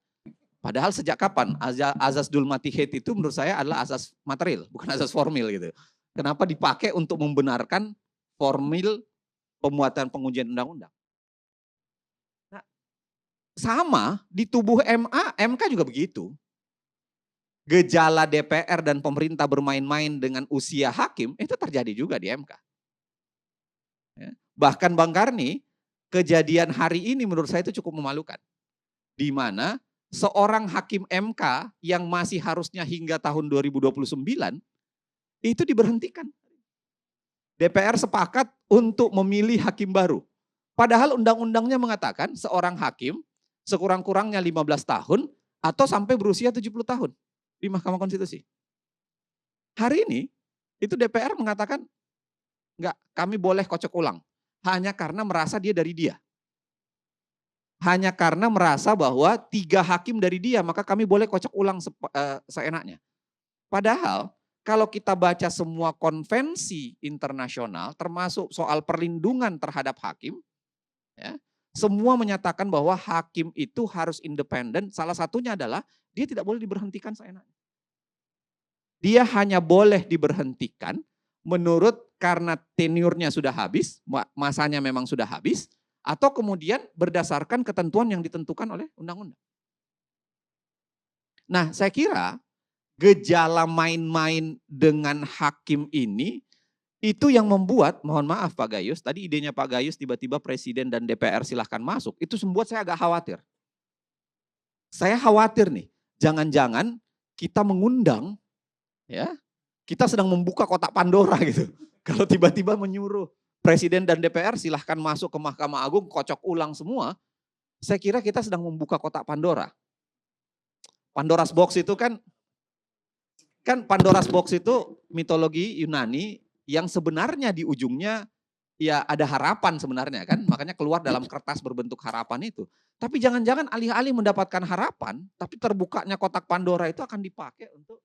Padahal sejak kapan azas dulmati haid itu menurut saya adalah asas material, bukan asas formil gitu. Kenapa dipakai untuk membenarkan formil pembuatan pengujian undang-undang? Nah, sama di tubuh MK juga begitu. Gejala DPR dan pemerintah bermain-main dengan usia hakim itu terjadi juga di MK. Ya. Bahkan Bang Karni, kejadian hari ini menurut saya itu cukup memalukan. Di mana seorang hakim MK yang masih harusnya hingga tahun 2029 itu diberhentikan. DPR sepakat untuk memilih hakim baru. Padahal undang-undangnya mengatakan seorang hakim sekurang-kurangnya 15 tahun atau sampai berusia 70 tahun di Mahkamah Konstitusi. Hari ini itu DPR mengatakan enggak, kami boleh kocok ulang hanya karena merasa dia dari dia. Hanya karena merasa bahwa 3 hakim dari dia, maka kami boleh kocok ulang seenaknya. Padahal kalau kita baca semua konvensi internasional, termasuk soal perlindungan terhadap hakim, ya, semua menyatakan bahwa hakim itu harus independen. Salah satunya adalah dia tidak boleh diberhentikan seenaknya. Dia hanya boleh diberhentikan menurut karena tenurnya sudah habis, masanya memang sudah habis, atau kemudian berdasarkan ketentuan yang ditentukan oleh undang-undang. Nah, saya kira gejala main-main dengan hakim ini itu yang membuat, mohon maaf Pak Gayus, tadi idenya Pak Gayus tiba-tiba Presiden dan DPR silahkan masuk, itu membuat saya agak khawatir. Saya khawatir nih, jangan-jangan kita mengundang, ya, kita sedang membuka kotak Pandora gitu. Kalau tiba-tiba menyuruh Presiden dan DPR silahkan masuk ke Mahkamah Agung, kocok ulang semua. Saya kira kita sedang membuka kotak Pandora. Pandora's Box itu kan Pandora's Box itu mitologi Yunani yang sebenarnya di ujungnya ya ada harapan sebenarnya kan. Makanya keluar dalam kertas berbentuk harapan itu. Tapi jangan-jangan alih-alih mendapatkan harapan, tapi terbukanya kotak Pandora itu akan dipakai untuk,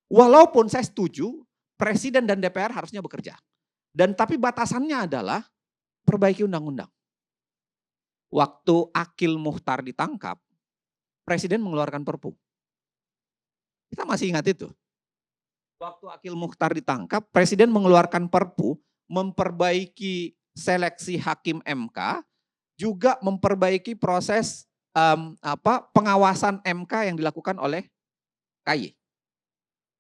walaupun saya setuju Presiden dan DPR harusnya bekerja. Dan tapi batasannya adalah perbaiki undang-undang. Waktu Akil Mukhtar ditangkap, Presiden mengeluarkan Perpu. Kita masih ingat itu. Waktu Akil Mukhtar ditangkap, Presiden mengeluarkan Perpu, memperbaiki seleksi hakim MK, juga memperbaiki proses pengawasan MK yang dilakukan oleh KY.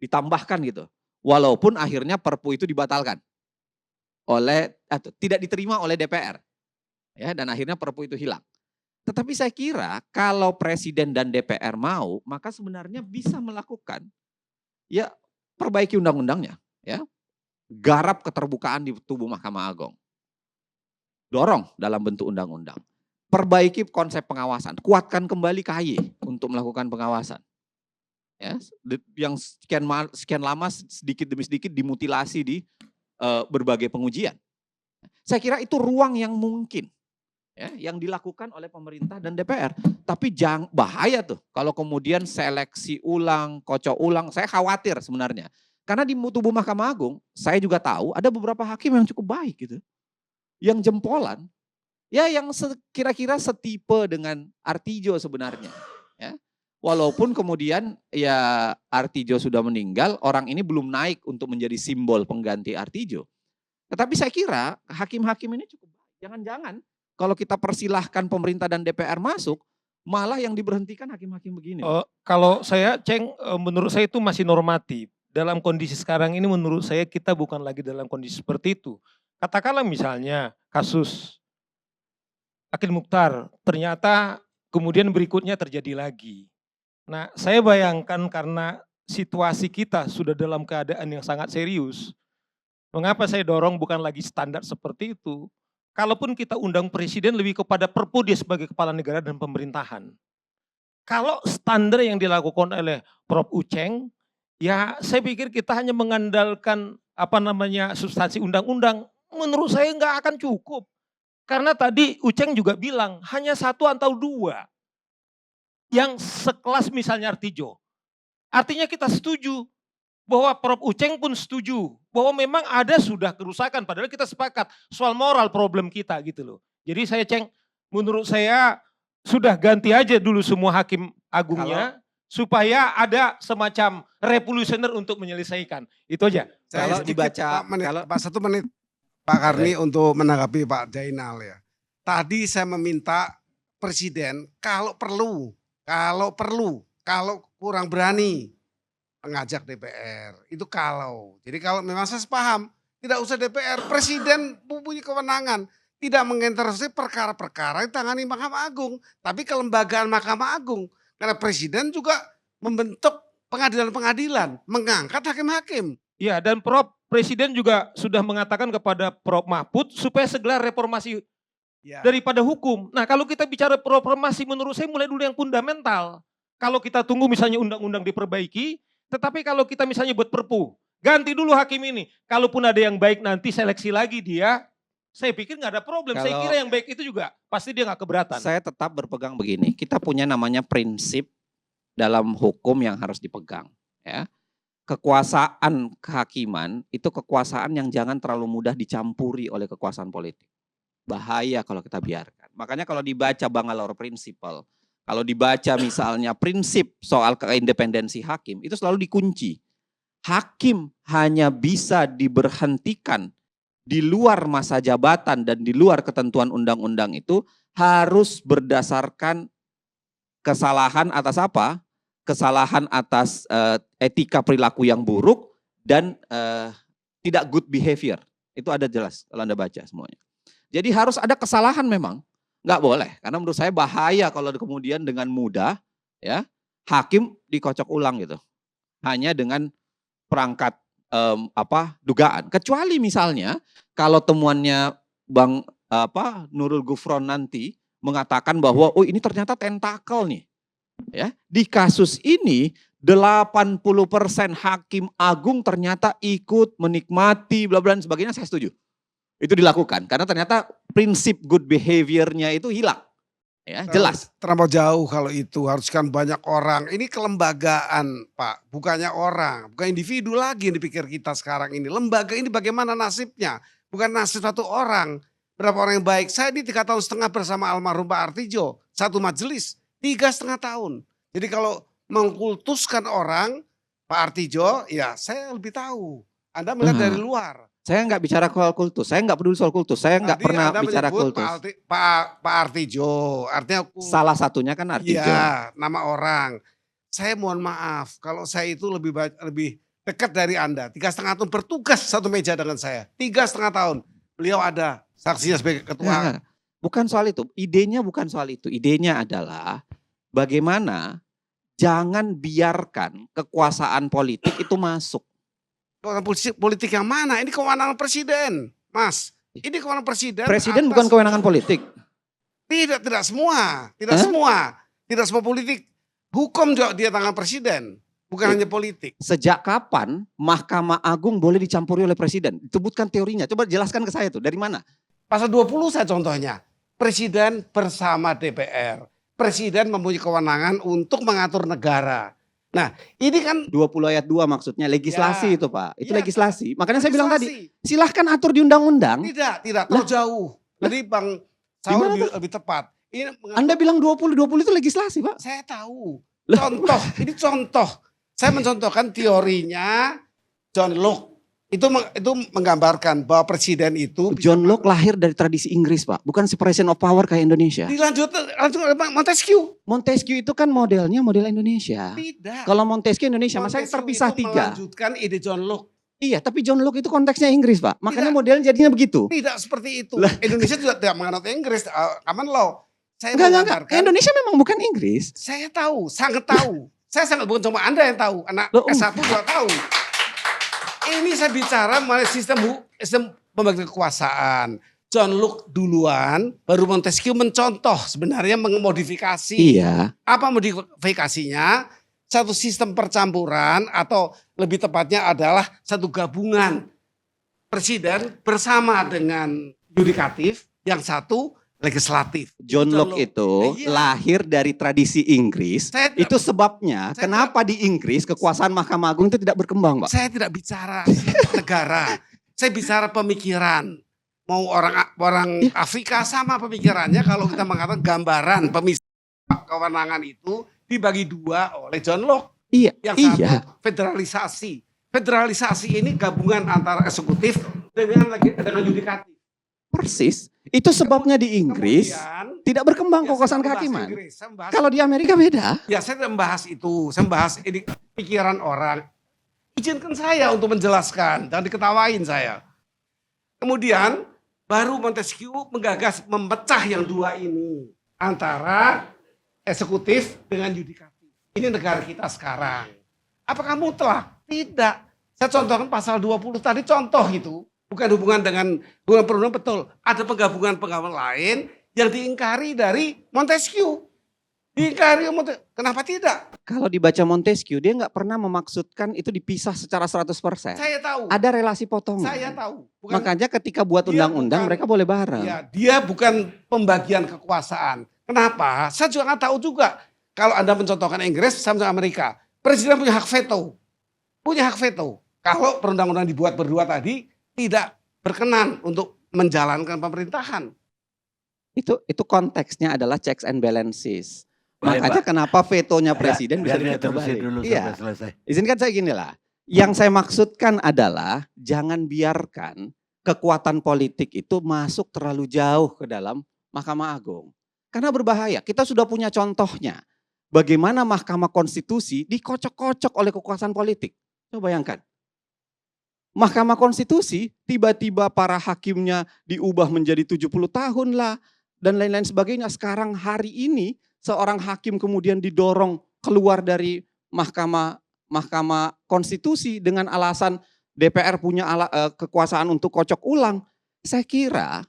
Ditambahkan gitu. Walaupun akhirnya Perpu itu dibatalkan. Tidak diterima oleh DPR. Ya, dan akhirnya Perpu itu hilang. Tetapi saya kira kalau Presiden dan DPR mau, maka sebenarnya bisa melakukan ya perbaiki undang-undangnya, ya. Garap keterbukaan di tubuh Mahkamah Agung. Dorong dalam bentuk undang-undang. Perbaiki konsep pengawasan, kuatkan kembali KY untuk melakukan pengawasan. Ya, yang sekian lama sedikit demi sedikit dimutilasi di berbagai pengujian. Saya kira itu ruang yang mungkin ya, yang dilakukan oleh pemerintah dan DPR. Tapi bahaya tuh kalau kemudian seleksi ulang, kocok ulang, saya khawatir sebenarnya. Karena di tubuh Mahkamah Agung, saya juga tahu ada beberapa hakim yang cukup baik gitu. Yang jempolan, ya yang kira-kira setipe dengan Artijo sebenarnya. Ya. Walaupun kemudian ya Artijo sudah meninggal, orang ini belum naik untuk menjadi simbol pengganti Artijo. Tetapi saya kira hakim-hakim ini cukup baik. Jangan-jangan kalau kita persilahkan pemerintah dan DPR masuk, malah yang diberhentikan hakim-hakim begini. Kalau saya menurut saya itu masih normatif. Dalam kondisi sekarang ini menurut saya kita bukan lagi dalam kondisi seperti itu. Katakanlah misalnya kasus Akil Mukhtar, ternyata kemudian berikutnya terjadi lagi. Nah, saya bayangkan karena situasi kita sudah dalam keadaan yang sangat serius, mengapa saya dorong bukan lagi standar seperti itu. Kalaupun kita undang presiden lebih kepada perpu dia sebagai kepala negara dan pemerintahan. Kalau standar yang dilakukan oleh Prof. Uceng, ya saya pikir kita hanya mengandalkan substansi undang-undang. Menurut saya nggak akan cukup. Karena tadi Uceng juga bilang hanya 1 atau 2 yang sekelas misalnya Artijo. Artinya kita setuju bahwa Prof. Uceng pun setuju bahwa memang ada sudah kerusakan, padahal kita sepakat soal moral problem kita gitu loh. Jadi saya menurut saya sudah ganti aja dulu semua hakim agungnya supaya ada semacam revolusioner untuk menyelesaikan. Itu aja. Saya Kalau sedikit, dibaca- Pak, 1 menit Pak Karni untuk menanggapi Pak Jainal ya. Tadi saya meminta presiden kalau perlu, kalau kurang berani mengajak DPR. Itu kalau. Jadi kalau memang saya sepaham, tidak usah DPR. Presiden punya kewenangan. Tidak mengintervensi perkara-perkara yang ditangani Mahkamah Agung. Tapi kelembagaan Mahkamah Agung. Karena presiden juga membentuk pengadilan-pengadilan. Mengangkat hakim-hakim. Ya, dan Presiden juga sudah mengatakan kepada Prof. Mahfud supaya segera reformasi Ya. daripada hukum. Nah, kalau kita bicara reformasi menurut saya mulai dulu yang fundamental. Kalau kita tunggu misalnya undang-undang diperbaiki, tetapi kalau kita misalnya buat perpu, ganti dulu hakim ini. Kalaupun ada yang baik nanti seleksi lagi dia, saya pikir nggak ada problem. Saya Kalau- kira yang baik itu juga pasti dia nggak keberatan. Saya tetap berpegang begini, kita punya namanya prinsip dalam hukum yang harus dipegang. Ya. Kekuasaan kehakiman itu kekuasaan yang jangan terlalu mudah dicampuri oleh kekuasaan politik. Bahaya kalau kita biarkan. Makanya kalau dibaca Bangalore Principle, kalau dibaca misalnya prinsip soal keindependensi hakim, itu selalu dikunci. Hakim hanya bisa diberhentikan di luar masa jabatan dan di luar ketentuan undang-undang itu harus berdasarkan kesalahan atas apa? Kesalahan atas etika perilaku yang buruk dan tidak good behavior. Itu ada jelas kalau Anda baca semuanya. Jadi harus ada kesalahan memang. Nggak boleh. Karena menurut saya bahaya kalau kemudian dengan mudah ya hakim dikocok ulang gitu. Hanya dengan perangkat dugaan. Kecuali misalnya kalau temuannya Bang Nurul Gufron nanti mengatakan bahwa oh ini ternyata tentakel nih. Ya, di kasus ini 80% hakim agung ternyata ikut menikmati bla bla dan sebagainya, saya setuju. Itu dilakukan karena ternyata prinsip good behavior-nya itu hilang. Ya, jelas. Terlampau jauh kalau itu, haruskan banyak orang. Ini kelembagaan, Pak, bukannya orang, bukan individu lagi yang dipikir kita sekarang ini. Lembaga ini bagaimana nasibnya? Bukan nasib satu orang. Berapa orang yang baik? Saya di 3,5 tahun bersama almarhum Pak Artijo, satu majelis. 3,5 tahun. Jadi kalau mengkultuskan orang, Pak Artijo, ya saya lebih tahu. Anda melihat dari luar. Saya nggak bicara soal kultus, saya nggak peduli soal kultus, saya nggak Tadi pernah Anda bicara menyebut kultus. Pak Artijo, artinya Salah satunya kan Artijo. iya, nama orang. Saya mohon maaf, kalau saya itu lebih dekat dari Anda. 3,5 tahun bertugas satu meja dengan saya. 3,5 tahun. Beliau ada saksinya sebagai ketua. Nah, bukan soal itu, idenya bukan soal itu. Idenya adalah bagaimana jangan biarkan kekuasaan politik itu masuk. Kekuasaan politik yang mana? Ini kewenangan presiden, Mas. Ini kewenangan presiden. Presiden atas- bukan kewenangan politik. Tidak semua. Tidak Hah? semua. Tidak semua politik. Hukum juga dia tangan presiden. Bukan hanya politik. Sejak kapan Mahkamah Agung boleh dicampuri oleh presiden? Sebutkan teorinya. Coba jelaskan ke saya tuh. Dari mana? Pasal 20 saya contohnya. Presiden bersama DPR. Presiden mempunyai kewenangan untuk mengatur negara. Nah ini kan 20 ayat 2 maksudnya legislasi Ya. itu Pak. Itu Ya, legislasi. Makanya saya bilang tadi, legislasi. silahkan atur di undang-undang. Tidak, terlalu jauh. Tadi Bang Saur Gimana lebih tepat. Ini Anda bilang 20 itu legislasi Pak. saya tahu. Contoh, ini contoh. Saya mencontohkan teorinya John Locke. Itu menggambarkan bahwa presiden itu John Locke lahir dari tradisi Inggris Pak. Bukan separation of power kayak Indonesia. dilanjut oleh Montesquieu. Montesquieu itu kan modelnya model Indonesia. Tidak. Kalau Montesquieu Indonesia, masa Montesquieu terpisah itu 3. melanjutkan ide John Locke. Iya, tapi John Locke itu konteksnya Inggris Pak. Makanya Tidak. modelnya jadinya begitu. Tidak seperti itu. Indonesia juga tidak menganut Inggris. Common law. Saya Enggak. menggambarkan. Indonesia memang bukan Inggris. Saya tahu, sangat tahu. Saya sangat bukan cuma Anda yang tahu, anak S1 juga tahu. Ini saya bicara mengenai sistem pembagian kekuasaan. John Locke duluan, baru Montesquieu mencontoh sebenarnya memodifikasi. Iya. Apa modifikasinya? Satu sistem percampuran atau lebih tepatnya adalah satu gabungan presiden bersama dengan yudikatif, yang satu legislatif. John Locke itu lahir dari tradisi Inggris. Itu sebabnya kenapa di Inggris kekuasaan Mahkamah Agung itu tidak berkembang, Pak. Saya tidak bicara negara, saya bicara pemikiran. Mau orang Afrika sama pemikirannya kalau kita mengatakan gambaran pemisah kewenangan itu dibagi dua oleh John Locke. Iya. Yang satu federalisasi. Federalisasi ini gabungan antara eksekutif dengan yudikatif. Persis. Itu sebabnya di Inggris tidak berkembang kekuasaan kehakiman. Kalau di Amerika beda. Ya saya tidak membahas itu. Saya membahas ini pikiran orang. Izinkan saya untuk menjelaskan. Jangan diketawain saya. Kemudian baru Montesquieu menggagas memecah yang dua ini. Antara eksekutif dengan yudikatif. Ini negara kita sekarang. Apakah mutlak? Tidak. Saya contohkan pasal 20 tadi contoh gitu. Bukan hubungan dengan hubungan perundang, betul. Ada penggabungan-penggabungan lain yang diingkari dari Montesquieu. Diingkari Montesquieu. Kenapa tidak? Kalau dibaca Montesquieu, dia nggak pernah memaksudkan itu dipisah secara 100%. Saya tahu. Ada relasi potongan. Saya tahu. Makanya ketika buat undang-undang mereka boleh bareng. Ya, dia bukan pembagian kekuasaan. Kenapa? Saya juga nggak tahu juga. Kalau Anda mencontohkan Inggris sama Amerika, presiden punya hak veto. Punya hak veto. Kalau perundang-undang dibuat berdua tadi tidak berkenan untuk menjalankan pemerintahan. Itu konteksnya adalah checks and balances. Baik, Makanya Pak. kenapa vetonya presiden bisa Biar dia terusin dibalik. dulu Iya. sampai selesai. Izinkan saya gini lah. Yang saya maksudkan adalah jangan biarkan kekuatan politik itu masuk terlalu jauh ke dalam Mahkamah Agung. Karena berbahaya. Kita sudah punya contohnya. Bagaimana Mahkamah Konstitusi dikocok-kocok oleh kekuasaan politik. Coba bayangkan. Mahkamah Konstitusi tiba-tiba para hakimnya diubah menjadi 70 tahun lah. Dan lain-lain sebagainya. Sekarang hari ini seorang hakim kemudian didorong keluar dari Mahkamah Konstitusi dengan alasan DPR punya kekuasaan untuk kocok ulang. Saya kira,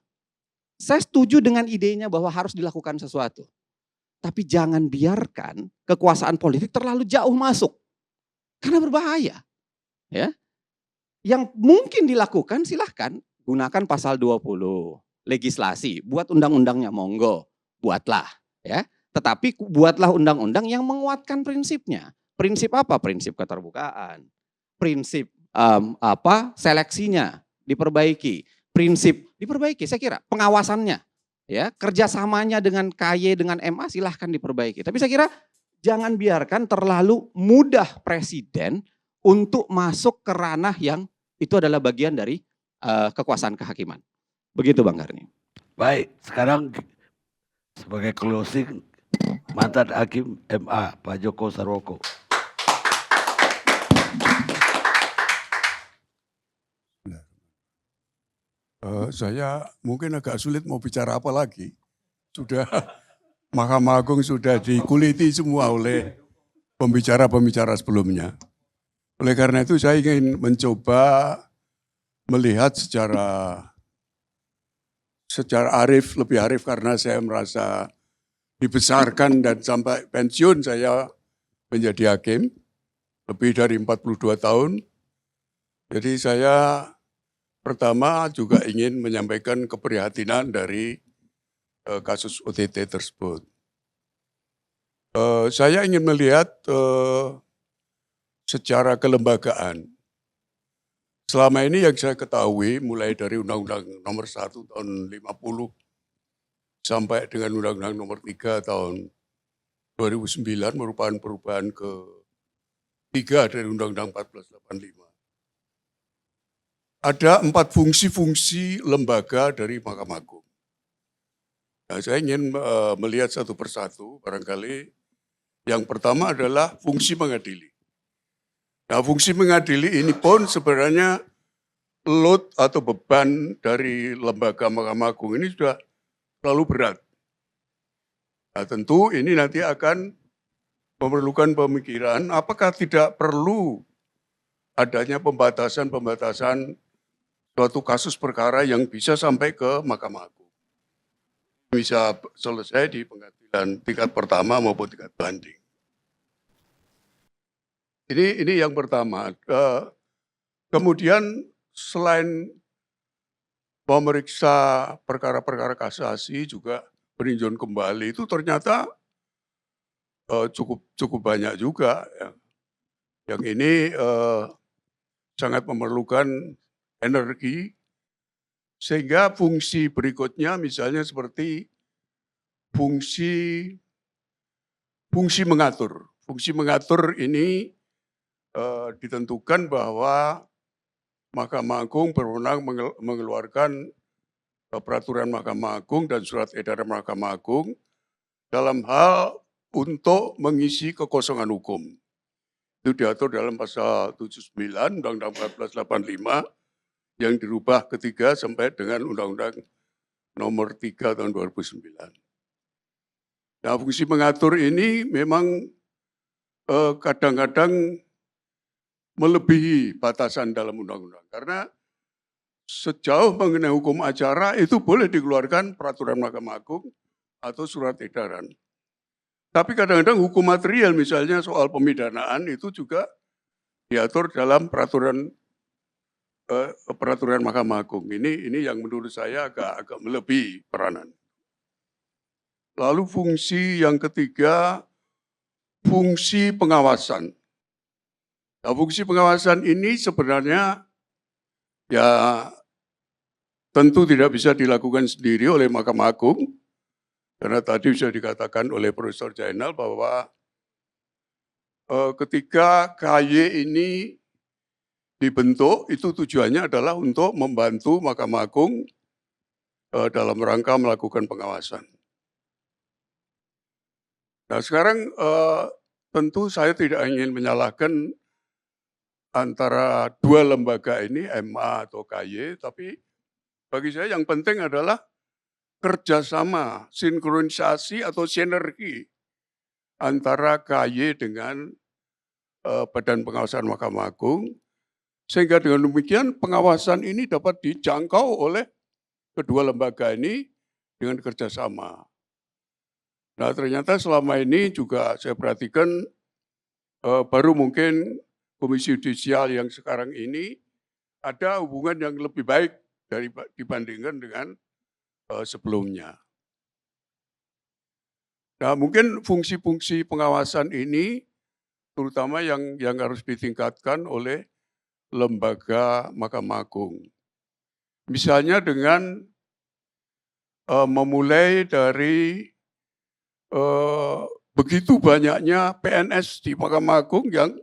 saya setuju dengan idenya bahwa harus dilakukan sesuatu. Tapi jangan biarkan kekuasaan politik terlalu jauh masuk. Karena berbahaya. Ya. Yang mungkin dilakukan silahkan gunakan pasal 20. Legislasi, buat undang-undangnya monggo, buatlah. Ya. Tetapi buatlah undang-undang yang menguatkan prinsipnya. Prinsip apa? Prinsip keterbukaan. Prinsip seleksinya diperbaiki. Prinsip diperbaiki, saya kira pengawasannya. Ya, kerjasamanya dengan KY, dengan MA silahkan diperbaiki. Tapi saya kira jangan biarkan terlalu mudah presiden untuk masuk ke ranah yang itu adalah bagian dari kekuasaan kehakiman. Begitu Bang Karni. Baik, sekarang sebagai closing mantan Hakim MA Pak Joko Sarwoko. Saya mungkin agak sulit mau bicara apa lagi. Sudah Mahkamah Agung sudah dikuliti semua oleh pembicara-pembicara sebelumnya. Oleh karena itu saya ingin mencoba melihat secara arif, lebih arif karena saya merasa dibesarkan dan sampai pensiun saya menjadi hakim lebih dari 42 tahun. Jadi saya pertama juga ingin menyampaikan keprihatinan dari kasus OTT tersebut. Saya ingin melihat secara kelembagaan. Selama ini yang saya ketahui mulai dari Undang-Undang Nomor 1 tahun 50 sampai dengan Undang-Undang Nomor 3 tahun 2009 merupakan perubahan ketiga dari Undang-Undang 1485. Ada 4 fungsi-fungsi lembaga dari Mahkamah Agung. Nah, saya ingin melihat satu persatu, barangkali yang pertama adalah fungsi mengadili. Nah, fungsi mengadili ini pun sebenarnya load atau beban dari lembaga Mahkamah Agung ini sudah terlalu berat. Nah, tentu ini nanti akan memerlukan pemikiran, apakah tidak perlu adanya pembatasan-pembatasan suatu kasus perkara yang bisa sampai ke Mahkamah Agung. Bisa selesai di pengadilan tingkat pertama maupun tingkat banding. Ini yang pertama. Kemudian selain memeriksa perkara-perkara kasasi juga peninjauan kembali itu ternyata cukup banyak juga. Ya. Yang ini sangat memerlukan energi, sehingga fungsi berikutnya misalnya seperti fungsi mengatur. Fungsi mengatur ini ditentukan bahwa Mahkamah Agung berwenang mengeluarkan peraturan Mahkamah Agung dan surat edaran Mahkamah Agung dalam hal untuk mengisi kekosongan hukum. Itu diatur dalam pasal 79 Undang-Undang 1485 yang dirubah ketiga sampai dengan Undang-Undang nomor 3 tahun 2009. Nah, fungsi mengatur ini memang kadang-kadang melebihi batasan dalam undang-undang. Karena sejauh mengenai hukum acara itu boleh dikeluarkan peraturan Mahkamah Agung atau surat edaran. Tapi kadang-kadang hukum material misalnya soal pemidanaan itu juga diatur dalam peraturan Mahkamah Agung. Ini yang menurut saya agak melebihi peranan. Lalu fungsi yang ketiga, fungsi pengawasan. Nah, fungsi pengawasan ini sebenarnya ya tentu tidak bisa dilakukan sendiri oleh Mahkamah Agung, karena tadi sudah dikatakan oleh Profesor Jainal bahwa ketika KY ini dibentuk, itu tujuannya adalah untuk membantu Mahkamah Agung dalam rangka melakukan pengawasan. Nah, sekarang tentu saya tidak ingin menyalahkan antara dua lembaga ini, MA atau KY, tapi bagi saya yang penting adalah kerjasama, sinkronisasi atau sinergi antara KY dengan Badan Pengawasan Mahkamah Agung, sehingga dengan demikian pengawasan ini dapat dijangkau oleh kedua lembaga ini dengan kerjasama. Nah, ternyata selama ini juga saya perhatikan baru mungkin Komisi Yudisial yang sekarang ini ada hubungan yang lebih baik dibandingkan dengan sebelumnya. Nah, mungkin fungsi-fungsi pengawasan ini terutama yang harus ditingkatkan oleh lembaga Mahkamah Agung. Misalnya dengan memulai dari begitu banyaknya PNS di Mahkamah Agung yang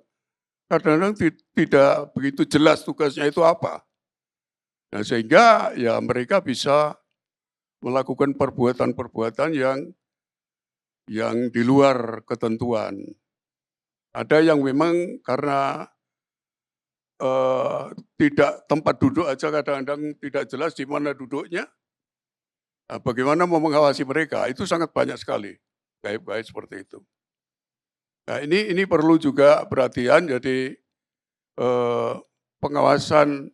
kadang-kadang tidak begitu jelas tugasnya itu apa. Nah, sehingga ya mereka bisa melakukan perbuatan-perbuatan yang di luar ketentuan. Ada yang memang karena tidak tempat duduk aja kadang-kadang tidak jelas di mana duduknya. Nah, bagaimana mau mengawasi mereka? Itu sangat banyak sekali gaib-gaib seperti itu. Nah, ini perlu juga perhatian, jadi pengawasan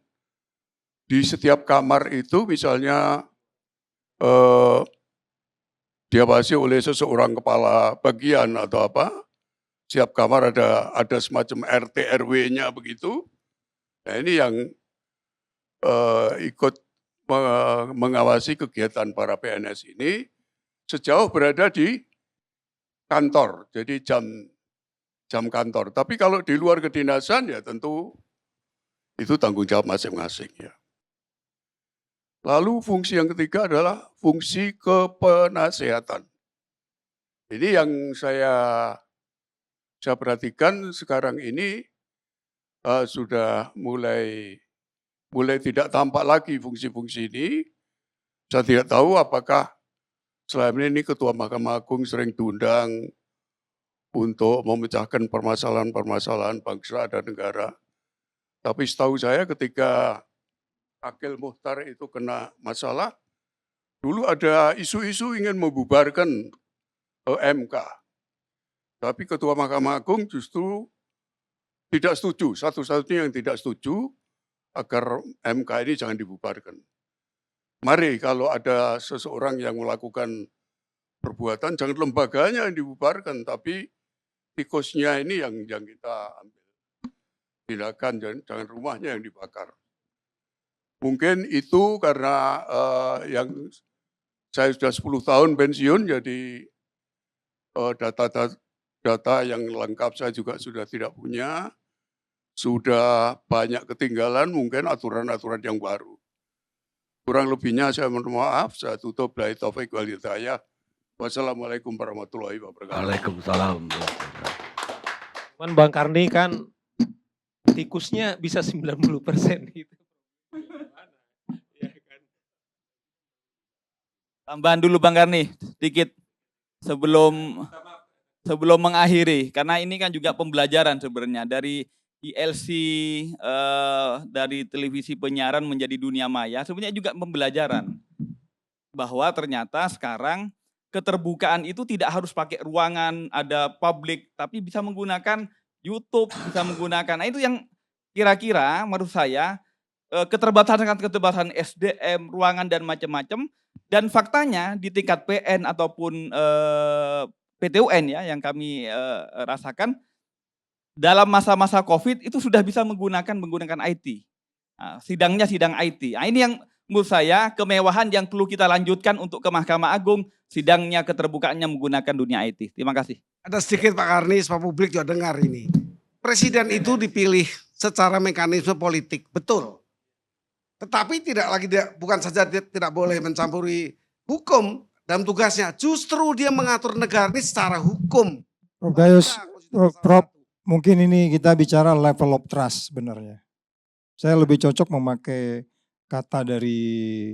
di setiap kamar itu misalnya diawasi oleh seseorang kepala bagian atau apa, setiap kamar ada semacam RT RW-nya begitu. Nah, ini yang ikut mengawasi kegiatan para PNS ini sejauh berada di kantor, jadi jam kantor. Tapi kalau di luar kedinasan ya tentu itu tanggung jawab masing-masing ya. Lalu fungsi yang ketiga adalah fungsi kepenasehatan. Ini yang saya perhatikan sekarang ini sudah mulai tidak tampak lagi fungsi-fungsi ini. Saya tidak tahu apakah selama ini Ketua Mahkamah Agung sering diundang untuk memecahkan permasalahan-permasalahan bangsa dan negara. Tapi setahu saya ketika Akil Mukhtar itu kena masalah, dulu ada isu-isu ingin membubarkan MK. Tapi Ketua Mahkamah Agung justru tidak setuju, satu-satunya yang tidak setuju agar MK ini jangan dibubarkan. Mari kalau ada seseorang yang melakukan perbuatan, jangan lembaganya yang dibubarkan, tapi tikusnya ini yang kita ambil tindakan, jangan rumahnya yang dibakar. Mungkin itu karena yang saya sudah 10 tahun pensiun, jadi data yang lengkap saya juga sudah tidak punya, sudah banyak ketinggalan, mungkin aturan-aturan yang baru. Kurang lebihnya saya mohon maaf, saya tutup. Billahi taufik wal hidayah. Wassalamualaikum warahmatullahi wabarakatuh. Waalaikumsalam. Cuman Bang Karni kan tikusnya bisa 90% gitu. Tambahan dulu Bang Karni, sedikit sebelum mengakhiri, karena ini kan juga pembelajaran sebenarnya dari ILC, dari televisi penyiaran menjadi dunia maya, sebenarnya juga pembelajaran bahwa ternyata sekarang keterbukaan itu tidak harus pakai ruangan ada publik, tapi bisa menggunakan YouTube, bisa menggunakan. Nah itu yang kira-kira menurut saya keterbatasan SDM, ruangan dan macam-macam. Dan faktanya di tingkat PN ataupun PTUN ya yang kami rasakan dalam masa-masa COVID itu sudah bisa menggunakan IT. Nah, sidangnya sidang IT. Nah, ini yang menurut saya kemewahan yang perlu kita lanjutkan untuk ke Mahkamah Agung, sidangnya keterbukaannya menggunakan dunia IT. Terima kasih. Ada sedikit Pak Karni, supaya publik juga dengar ini. Presiden itu dipilih secara mekanisme politik, betul. Tetapi bukan saja tidak boleh mencampuri hukum dalam tugasnya, justru dia mengatur negara ini secara hukum. Prof Gayus, Prof, mungkin ini kita bicara level of trust sebenarnya. Saya lebih cocok memakai kata dari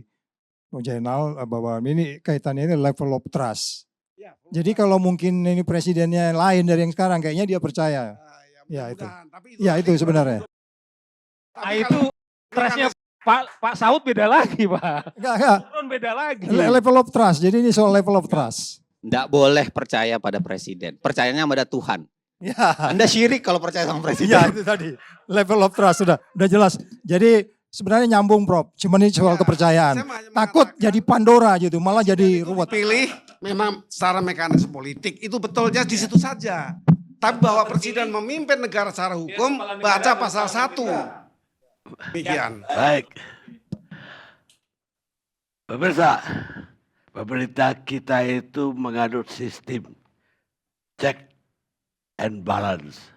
Bung Jainal bahwa ini kaitannya ini level of trust. Jadi kalau mungkin ini presidennya lain dari yang sekarang, kayaknya dia percaya. Ya itu. Ya itu sebenarnya. Nah itu trustnya Pak Saud beda lagi Pak. Enggak. Beda lagi. Level of trust, jadi ini soal level of trust. Enggak boleh percaya pada presiden, percayanya pada Tuhan. Ya. Anda syirik kalau percaya sama presiden. Ya itu tadi, level of trust udah jelas. Jadi sebenarnya nyambung Prof, cuman ini soal kepercayaan. Takut jadi Pandora gitu, malah jadi ruwet. Pilih memang secara mekanisme politik, itu betulnya di situ saja. Tapi bahwa presiden memimpin negara secara hukum, baca pasal 1. Demikian. Baik. Pemirsa, pemerintah kita itu menganut sistem check and balance.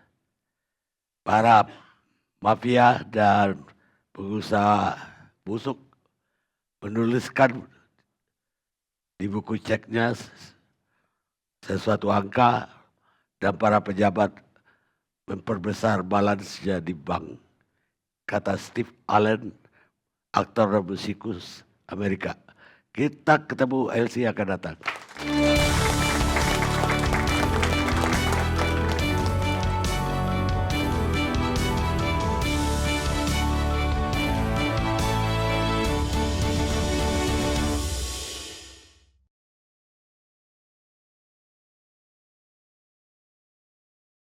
Para mafia dan pengusaha busuk menuliskan di buku ceknya sesuatu angka dan para pejabat memperbesar balance-nya di bank. Kata Steve Allen, aktor dan musikus Amerika. Kita ketemu LC akan datang.